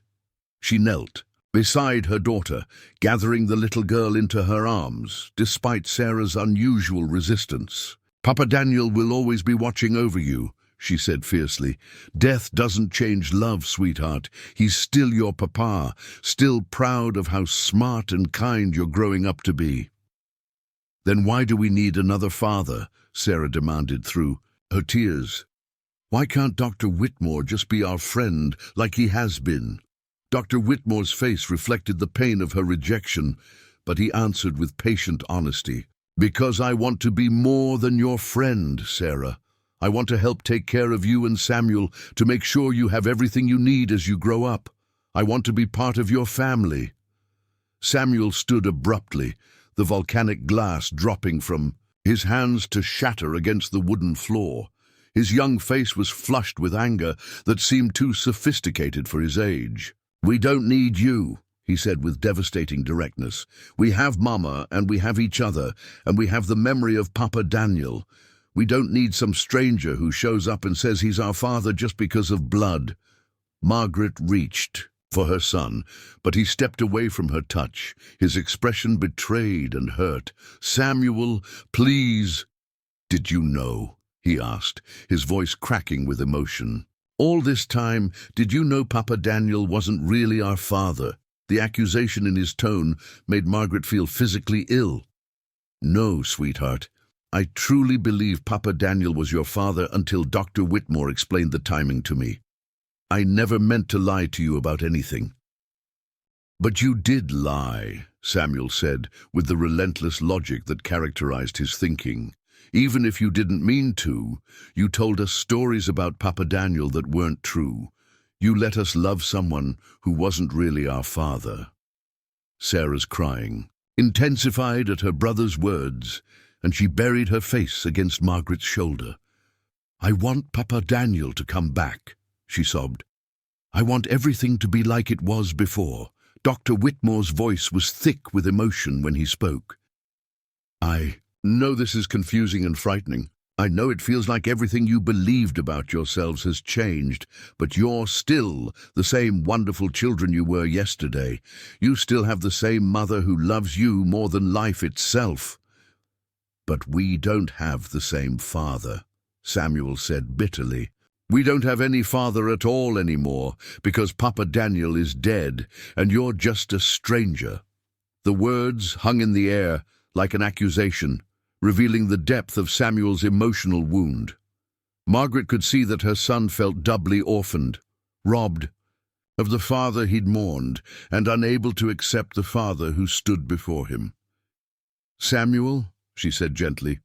Speaker 1: She knelt beside her daughter, gathering the little girl into her arms, despite Sarah's unusual resistance. "Papa Daniel will always be watching over you," she said fiercely. "Death doesn't change love, sweetheart. He's still your papa, still proud of how smart and kind you're growing up to be." "Then why do we need another father?" Sarah demanded through her tears. "Why can't Dr. Whitmore just be our friend like he has been?" Dr. Whitmore's face reflected the pain of her rejection, but he answered with patient honesty. "Because I want to be more than your friend, Sarah. I want to help take care of you and Samuel, to make sure you have everything you need as you grow up. I want to be part of your family." Samuel stood abruptly, the volcanic glass dropping from his hands to shatter against the wooden floor. His young face was flushed with anger that seemed too sophisticated for his age. "We don't need you," he said with devastating directness. "We have Mama, and we have each other, and we have the memory of Papa Daniel. We don't need some stranger who shows up and says he's our father just because of blood." Margaret reached for her son, but he stepped away from her touch, his expression betrayed and hurt. "Samuel, please." "Did you know?" he asked, his voice cracking with emotion. "All this time, did you know Papa Daniel wasn't really our father?" The accusation in his tone made Margaret feel physically ill. "No, sweetheart. I truly believe Papa Daniel was your father until Dr. Whitmore explained the timing to me. I never meant to lie to you about anything." "But you did lie," Samuel said, with the relentless logic that characterized his thinking. "Even if you didn't mean to, you told us stories about Papa Daniel that weren't true. You let us love someone who wasn't really our father." Sarah's crying intensified at her brother's words, and she buried her face against Margaret's shoulder. "I want Papa Daniel to come back," she sobbed. "I want everything to be like it was before." Dr. Whitmore's voice was thick with emotion when he spoke. "I know this is confusing and frightening. I know it feels like everything you believed about yourselves has changed, but you're still the same wonderful children you were yesterday. You still have the same mother who loves you more than life itself." "But we don't have the same father," Samuel said bitterly. "We don't have any father at all anymore, because Papa Daniel is dead, and you're just a stranger." The words hung in the air like an accusation, revealing the depth of Samuel's emotional wound. Margaret could see that her son felt doubly orphaned, robbed of the father he'd mourned, and unable to accept the father who stood before him. "Samuel," she said gently,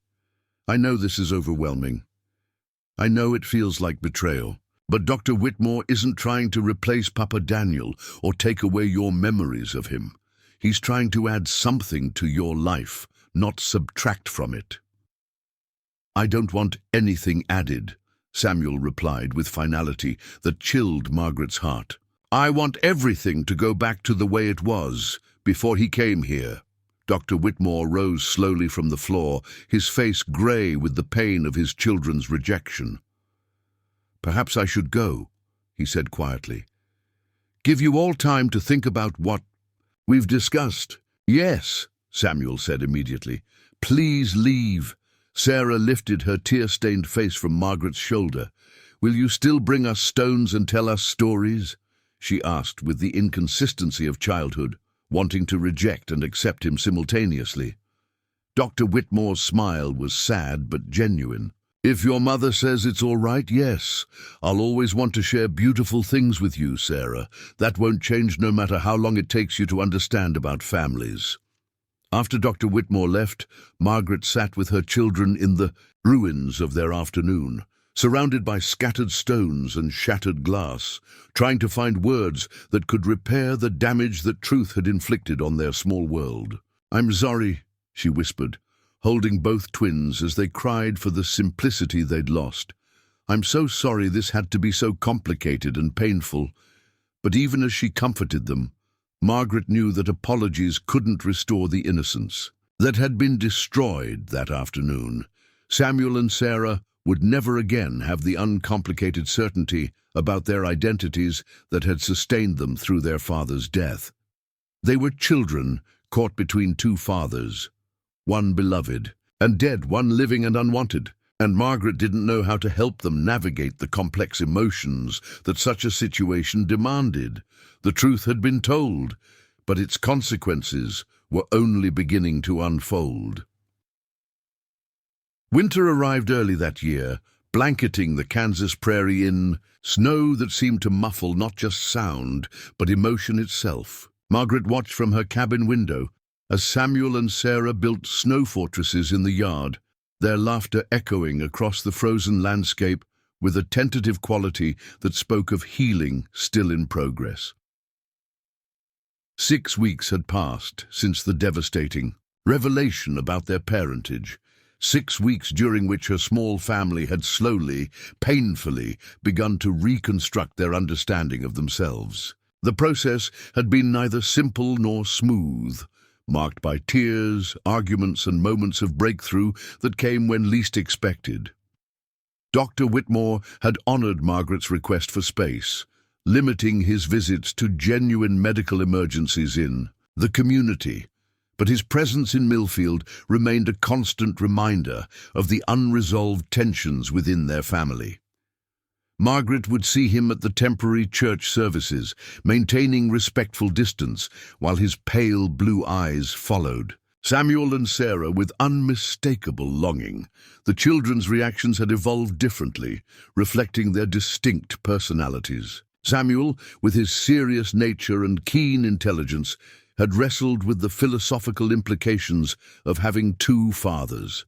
Speaker 1: "I know this is overwhelming. I know it feels like betrayal, but Dr. Whitmore isn't trying to replace Papa Daniel or take away your memories of him. He's trying to add something to your life, not subtract from it." "I don't want anything added," Samuel replied with finality that chilled Margaret's heart. "I want everything to go back to the way it was before he came here." Dr. Whitmore rose slowly from the floor, his face grey with the pain of his children's rejection. "Perhaps I should go," he said quietly. "Give you all time to think about what we've discussed." "Yes," Samuel said immediately. "Please leave." Sarah lifted her tear-stained face from Margaret's shoulder. "Will you still bring us stones and tell us stories?" she asked with the inconsistency of childhood, wanting to reject and accept him simultaneously. Dr. Whitmore's smile was sad but genuine. "If your mother says it's all right, yes. I'll always want to share beautiful things with you, Sarah. That won't change no matter how long it takes you to understand about families." After Dr. Whitmore left, Margaret sat with her children in the ruins of their afternoon, surrounded by scattered stones and shattered glass, trying to find words that could repair the damage that truth had inflicted on their small world. "I'm sorry," she whispered, holding both twins as they cried for the simplicity they'd lost. "I'm so sorry this had to be so complicated and painful." But even as she comforted them, Margaret knew that apologies couldn't restore the innocence that had been destroyed that afternoon. Samuel and Sarah would never again have the uncomplicated certainty about their identities that had sustained them through their father's death. They were children caught between two fathers, one beloved and dead, one living and unwanted, and Margaret didn't know how to help them navigate the complex emotions that such a situation demanded. The truth had been told, but its consequences were only beginning to unfold. Winter arrived early that year, blanketing the Kansas prairie in snow that seemed to muffle not just sound, but emotion itself. Margaret watched from her cabin window as Samuel and Sarah built snow fortresses in the yard, their laughter echoing across the frozen landscape with a tentative quality that spoke of healing still in progress. 6 weeks had passed since the devastating revelation about their parentage. 6 weeks during which her small family had slowly, painfully begun to reconstruct their understanding of themselves. The process had been neither simple nor smooth, marked by tears, arguments, and moments of breakthrough that came when least expected. Dr. Whitmore had honored Margaret's request for space, limiting his visits to genuine medical emergencies in the community, but his presence in Millfield remained a constant reminder of the unresolved tensions within their family. Margaret would see him at the temporary church services, maintaining respectful distance while his pale blue eyes followed Samuel and Sarah with unmistakable longing. The children's reactions had evolved differently, reflecting their distinct personalities. Samuel, with his serious nature and keen intelligence, had wrestled with the philosophical implications of having two fathers.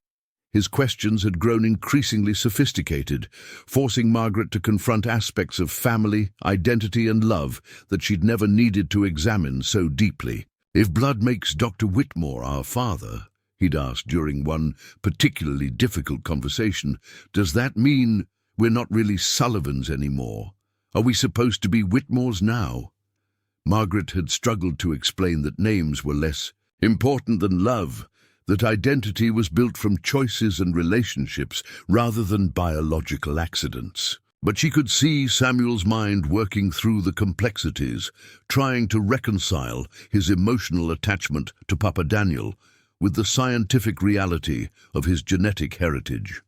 Speaker 1: His questions had grown increasingly sophisticated, forcing Margaret to confront aspects of family, identity, and love that she'd never needed to examine so deeply. "If blood makes Dr. Whitmore our father," he'd asked during one particularly difficult conversation, "does that mean we're not really Sullivans anymore? Are we supposed to be Whitmores now?" Margaret had struggled to explain that names were less important than love, that identity was built from choices and relationships rather than biological accidents. But she could see Samuel's mind working through the complexities, trying to reconcile his emotional attachment to Papa Daniel with the scientific reality of his genetic heritage.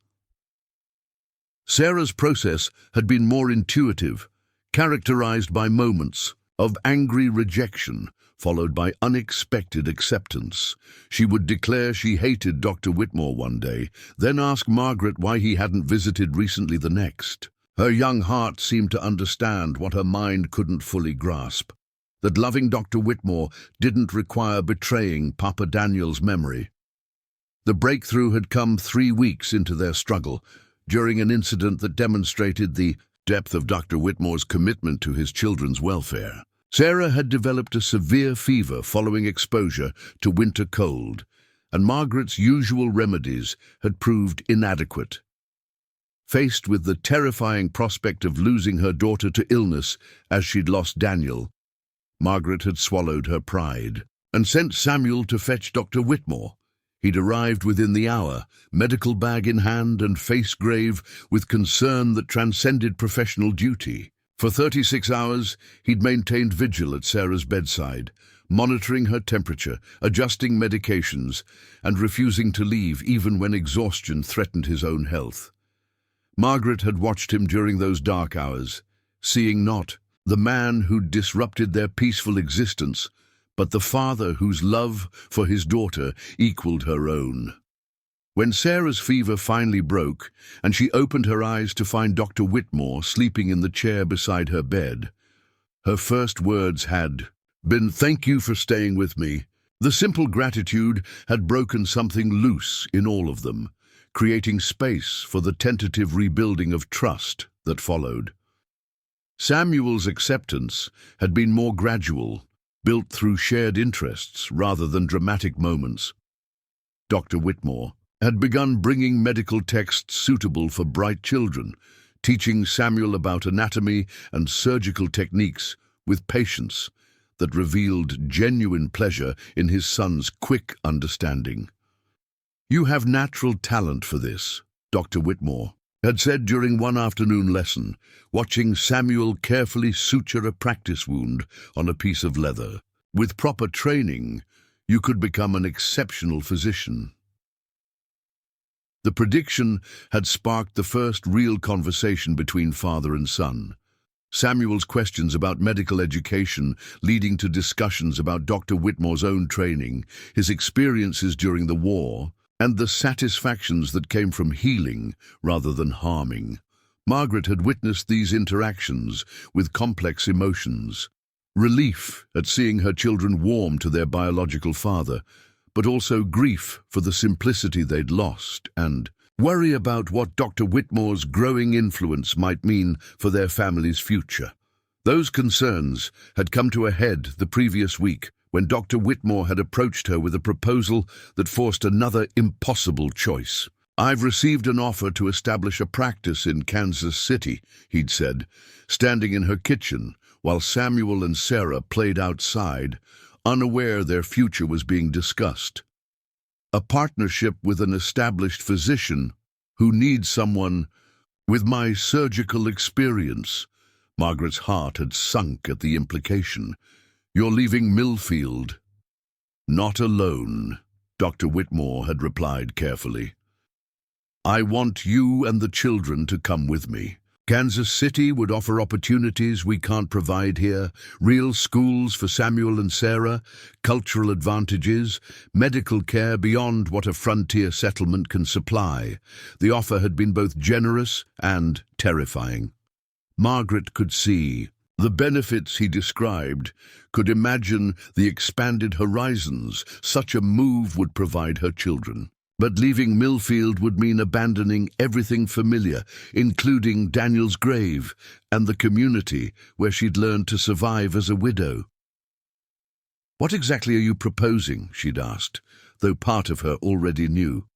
Speaker 1: Sarah's process had been more intuitive, characterized by moments of angry rejection, followed by unexpected acceptance. She would declare she hated Dr. Whitmore one day, then ask Margaret why he hadn't visited recently the next. Her young heart seemed to understand what her mind couldn't fully grasp, that loving Dr. Whitmore didn't require betraying Papa Daniel's memory. The breakthrough had come 3 weeks into their struggle, during an incident that demonstrated the depth of Dr. Whitmore's commitment to his children's welfare. Sarah had developed a severe fever following exposure to winter cold, and Margaret's usual remedies had proved inadequate. Faced with the terrifying prospect of losing her daughter to illness as she'd lost Daniel, Margaret had swallowed her pride and sent Samuel to fetch Dr. Whitmore. He'd arrived within the hour, medical bag in hand and face grave with concern that transcended professional duty. For 36 hours, he'd maintained vigil at Sarah's bedside, monitoring her temperature, adjusting medications, and refusing to leave even when exhaustion threatened his own health. Margaret had watched him during those dark hours, seeing not the man who'd disrupted their peaceful existence, but the father whose love for his daughter equaled her own. When Sarah's fever finally broke, and she opened her eyes to find Dr. Whitmore sleeping in the chair beside her bed, her first words had been, "Thank you for staying with me." The simple gratitude had broken something loose in all of them, creating space for the tentative rebuilding of trust that followed. Samuel's acceptance had been more gradual, built through shared interests rather than dramatic moments. Dr. Whitmore had begun bringing medical texts suitable for bright children, teaching Samuel about anatomy and surgical techniques with patience that revealed genuine pleasure in his son's quick understanding. "You have natural talent for this, Dr. Whitmore," had said during one afternoon lesson, watching Samuel carefully suture a practice wound on a piece of leather. With proper training, you could become an exceptional physician. The prediction had sparked the first real conversation between father and son. Samuel's questions about medical education leading to discussions about Dr. Whitmore's own training, his experiences during the war, and the satisfactions that came from healing rather than harming. Margaret had witnessed these interactions with complex emotions. Relief at seeing her children warm to their biological father, but also grief for the simplicity they'd lost, and worry about what Dr. Whitmore's growing influence might mean for their family's future. Those concerns had come to a head the previous week when Dr. Whitmore had approached her with a proposal that forced another impossible choice. "I've received an offer to establish a practice in Kansas City," he'd said, standing in her kitchen while Samuel and Sarah played outside, unaware their future was being discussed. "A partnership with an established physician who needs someone with my surgical experience." Margaret's heart had sunk at the implication. "You're leaving Millfield." "Not alone," Dr. Whitmore had replied carefully. "I want you and the children to come with me. Kansas City would offer opportunities we can't provide here, real schools for Samuel and Sarah, cultural advantages, medical care beyond what a frontier settlement can supply." The offer had been both generous and terrifying. Margaret could see the benefits he described, could imagine the expanded horizons such a move would provide her children. But leaving Millfield would mean abandoning everything familiar, including Daniel's grave and the community where she'd learned to survive as a widow. "What exactly are you proposing?" she'd asked, though part of her already knew.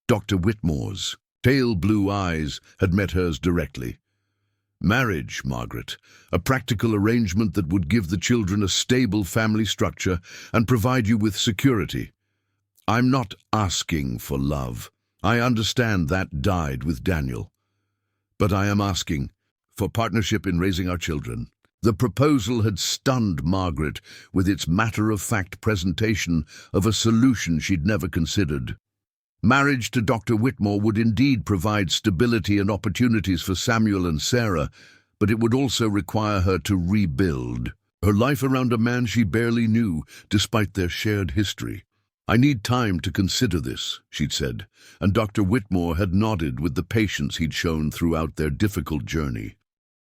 Speaker 1: Dr. Whitmore's pale blue eyes had met hers directly. "Marriage, Margaret, a practical arrangement that would give the children a stable family structure and provide you with security. I'm not asking for love. I understand that died with Daniel. But I am asking for partnership in raising our children." The proposal had stunned Margaret with its matter-of-fact presentation of a solution she'd never considered. Marriage to Dr. Whitmore would indeed provide stability and opportunities for Samuel and Sarah, but it would also require her to rebuild her life around a man she barely knew, despite their shared history. "I need time to consider this," she'd said, and Dr. Whitmore had nodded with the patience he'd shown throughout their difficult journey.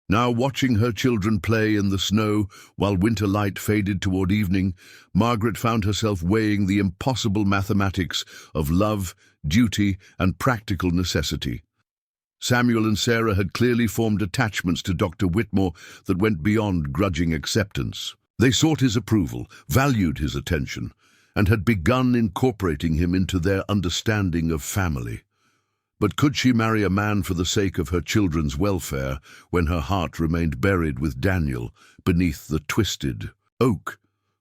Speaker 1: Now, watching her children play in the snow while winter light faded toward evening, Margaret found herself weighing the impossible mathematics of love, duty, and practical necessity. Samuel and Sarah had clearly formed attachments to Dr. Whitmore that went beyond grudging acceptance. They sought his approval, valued his attention, and had begun incorporating him into their understanding of family. But could she marry a man for the sake of her children's welfare when her heart remained buried with Daniel beneath the twisted oak?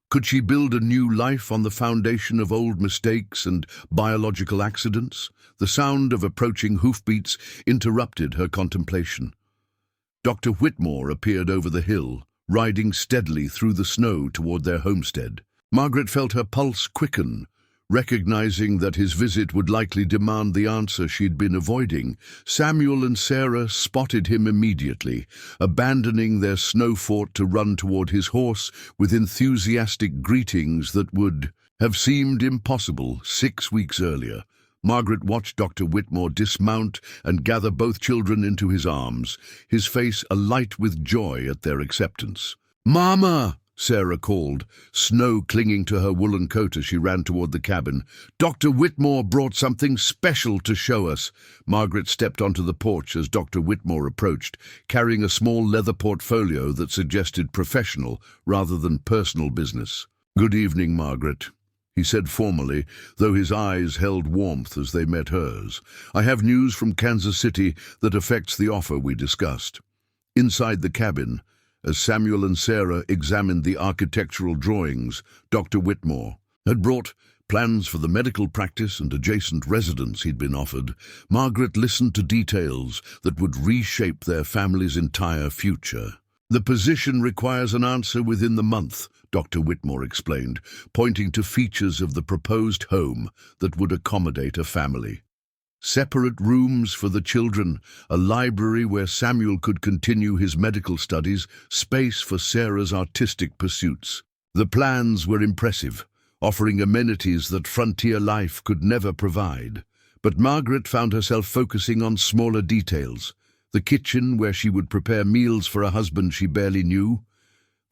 Speaker 1: Could she build a new life on the foundation of old mistakes and biological accidents? The sound of approaching hoofbeats interrupted her contemplation. Dr. Whitmore appeared over the hill, riding steadily through the snow toward their homestead. Margaret felt her pulse quicken, recognizing that his visit would likely demand the answer she'd been avoiding. Samuel and Sarah spotted him immediately, abandoning their snow fort to run toward his horse with enthusiastic greetings that would have seemed impossible 6 weeks earlier. Margaret watched Dr. Whitmore dismount and gather both children into his arms, his face alight with joy at their acceptance. "Mama!" Sarah called, snow clinging to her woolen coat as she ran toward the cabin. "Dr. Whitmore brought something special to show us." Margaret stepped onto the porch as Dr. Whitmore approached, carrying a small leather portfolio that suggested professional rather than personal business. "Good evening, Margaret," he said formally, though his eyes held warmth as they met hers. "I have news from Kansas City that affects the offer we discussed." Inside the cabin, as Samuel and Sarah examined the architectural drawings, Dr. Whitmore had brought plans for the medical practice and adjacent residence he'd been offered, Margaret listened to details that would reshape their family's entire future. "The position requires an answer within the month," Dr. Whitmore explained, pointing to features of the proposed home that would accommodate a family. Separate rooms for the children, a library where Samuel could continue his medical studies, space for Sarah's artistic pursuits. The plans were impressive, offering amenities that frontier life could never provide. But Margaret found herself focusing on smaller details: the kitchen where she would prepare meals for a husband she barely knew,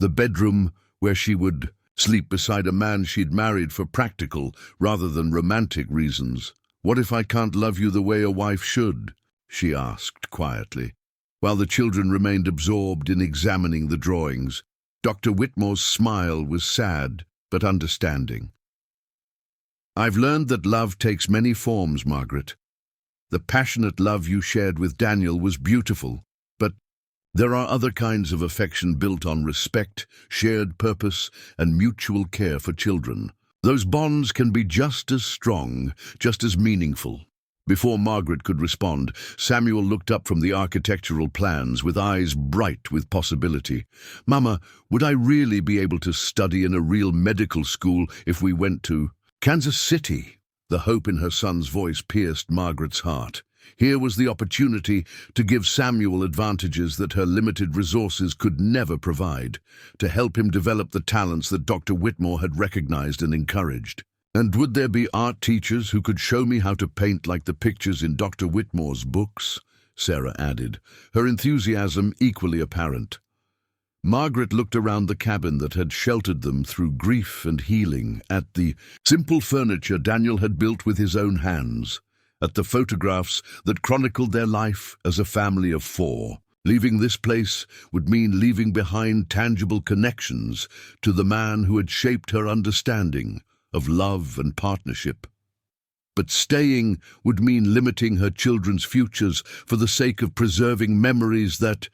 Speaker 1: the bedroom where she would sleep beside a man she'd married for practical rather than romantic reasons. "What if I can't love you the way a wife should?" she asked quietly. While the children remained absorbed in examining the drawings, Dr. Whitmore's smile was sad but understanding. "I've learned that love takes many forms, Margaret. The passionate love you shared with Daniel was beautiful, but there are other kinds of affection built on respect, shared purpose, and mutual care for children. Those bonds can be just as strong, just as meaningful." Before Margaret could respond, Samuel looked up from the architectural plans with eyes bright with possibility. "Mama, would I really be able to study in a real medical school if we went to Kansas City?" The hope in her son's voice pierced Margaret's heart. Here was the opportunity to give Samuel advantages that her limited resources could never provide, to help him develop the talents that Dr. Whitmore had recognized and encouraged. "And would there be art teachers who could show me how to paint like the pictures in Dr. Whitmore's books?" Sarah added, her enthusiasm equally apparent. Margaret looked around the cabin that had sheltered them through grief and healing, at the simple furniture Daniel had built with his own hands, at the photographs that chronicled their life as a family of 4. Leaving this place would mean leaving behind tangible connections to the man who had shaped her understanding of love and partnership. But staying would mean limiting her children's futures for the sake of preserving memories that,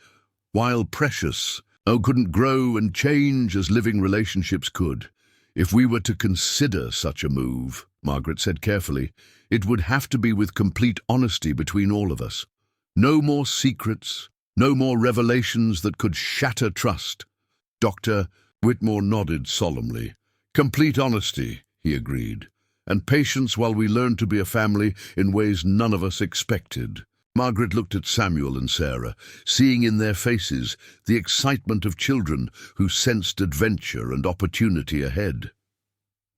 Speaker 1: while precious, couldn't grow and change as living relationships could. "If we were to consider such a move," Margaret said carefully, "it would have to be with complete honesty between all of us. No more secrets, no more revelations that could shatter trust." Dr. Whitmore nodded solemnly. "Complete honesty," he agreed, "and patience while we learn to be a family in ways none of us expected." Margaret looked at Samuel and Sarah, seeing in their faces the excitement of children who sensed adventure and opportunity ahead.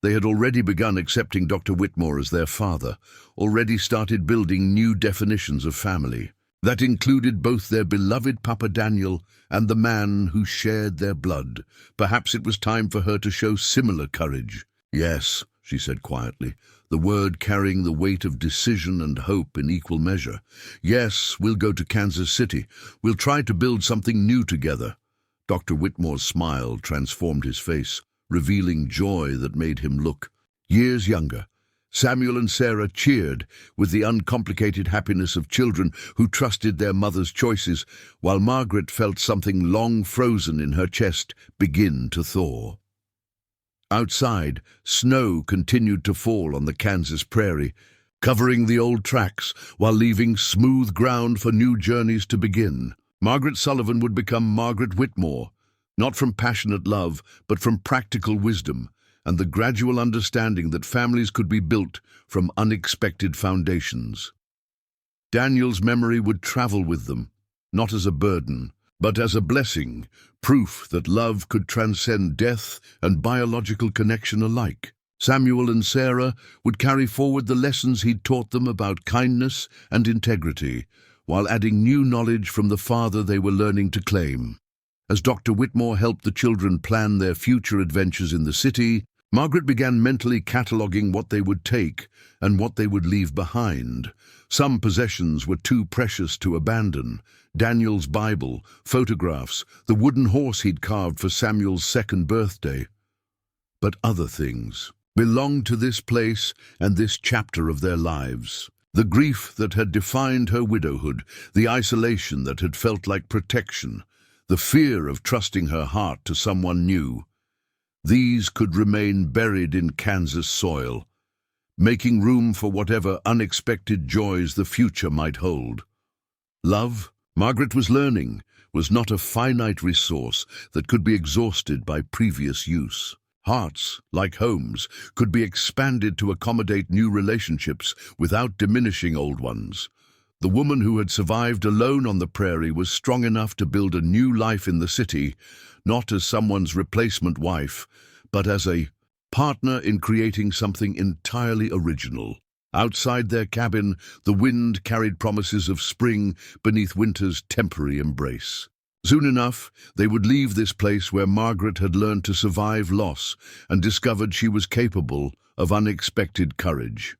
Speaker 1: They had already begun accepting Dr. Whitmore as their father, already started building new definitions of family. That included both their beloved Papa Daniel and the man who shared their blood. Perhaps it was time for her to show similar courage. "Yes," she said quietly, the word carrying the weight of decision and hope in equal measure. "Yes, we'll go to Kansas City. We'll try to build something new together." Dr. Whitmore's smile transformed his face, revealing joy that made him look years younger. Samuel and Sarah cheered with the uncomplicated happiness of children who trusted their mother's choices, while Margaret felt something long frozen in her chest begin to thaw. Outside, snow continued to fall on the Kansas prairie, covering the old tracks while leaving smooth ground for new journeys to begin. Margaret Sullivan would become Margaret Whitmore, not from passionate love, but from practical wisdom and the gradual understanding that families could be built from unexpected foundations. Daniel's memory would travel with them, not as a burden, but as a blessing, proof that love could transcend death and biological connection alike. Samuel and Sarah would carry forward the lessons he'd taught them about kindness and integrity, while adding new knowledge from the father they were learning to claim. As Dr. Whitmore helped the children plan their future adventures in the city, Margaret began mentally cataloguing what they would take and what they would leave behind. Some possessions were too precious to abandon: Daniel's Bible, photographs, the wooden horse he'd carved for Samuel's 2nd birthday. But other things belonged to this place and this chapter of their lives. The grief that had defined her widowhood, the isolation that had felt like protection, the fear of trusting her heart to someone new. These could remain buried in Kansas soil, making room for whatever unexpected joys the future might hold. Love, Margaret was learning, was not a finite resource that could be exhausted by previous use. Hearts, like homes, could be expanded to accommodate new relationships without diminishing old ones. The woman who had survived alone on the prairie was strong enough to build a new life in the city, not as someone's replacement wife, but as a partner in creating something entirely original. Outside their cabin, the wind carried promises of spring beneath winter's temporary embrace. Soon enough, they would leave this place where Margaret had learned to survive loss and discovered she was capable of unexpected courage.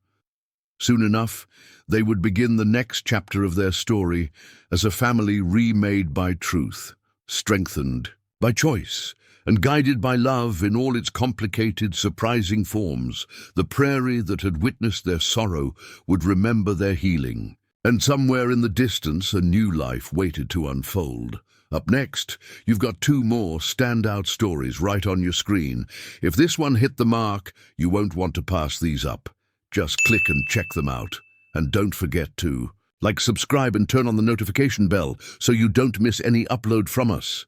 Speaker 1: Soon enough, they would begin the next chapter of their story as a family remade by truth, strengthened by choice, and guided by love in all its complicated, surprising forms. The prairie that had witnessed their sorrow would remember their healing. And somewhere in the distance, a new life waited to unfold. Up next, you've got two more standout stories right on your screen. If this one hit the mark, you won't want to pass these up. Just click and check them out. And don't forget to like, subscribe, and turn on the notification bell so you don't miss any upload from us.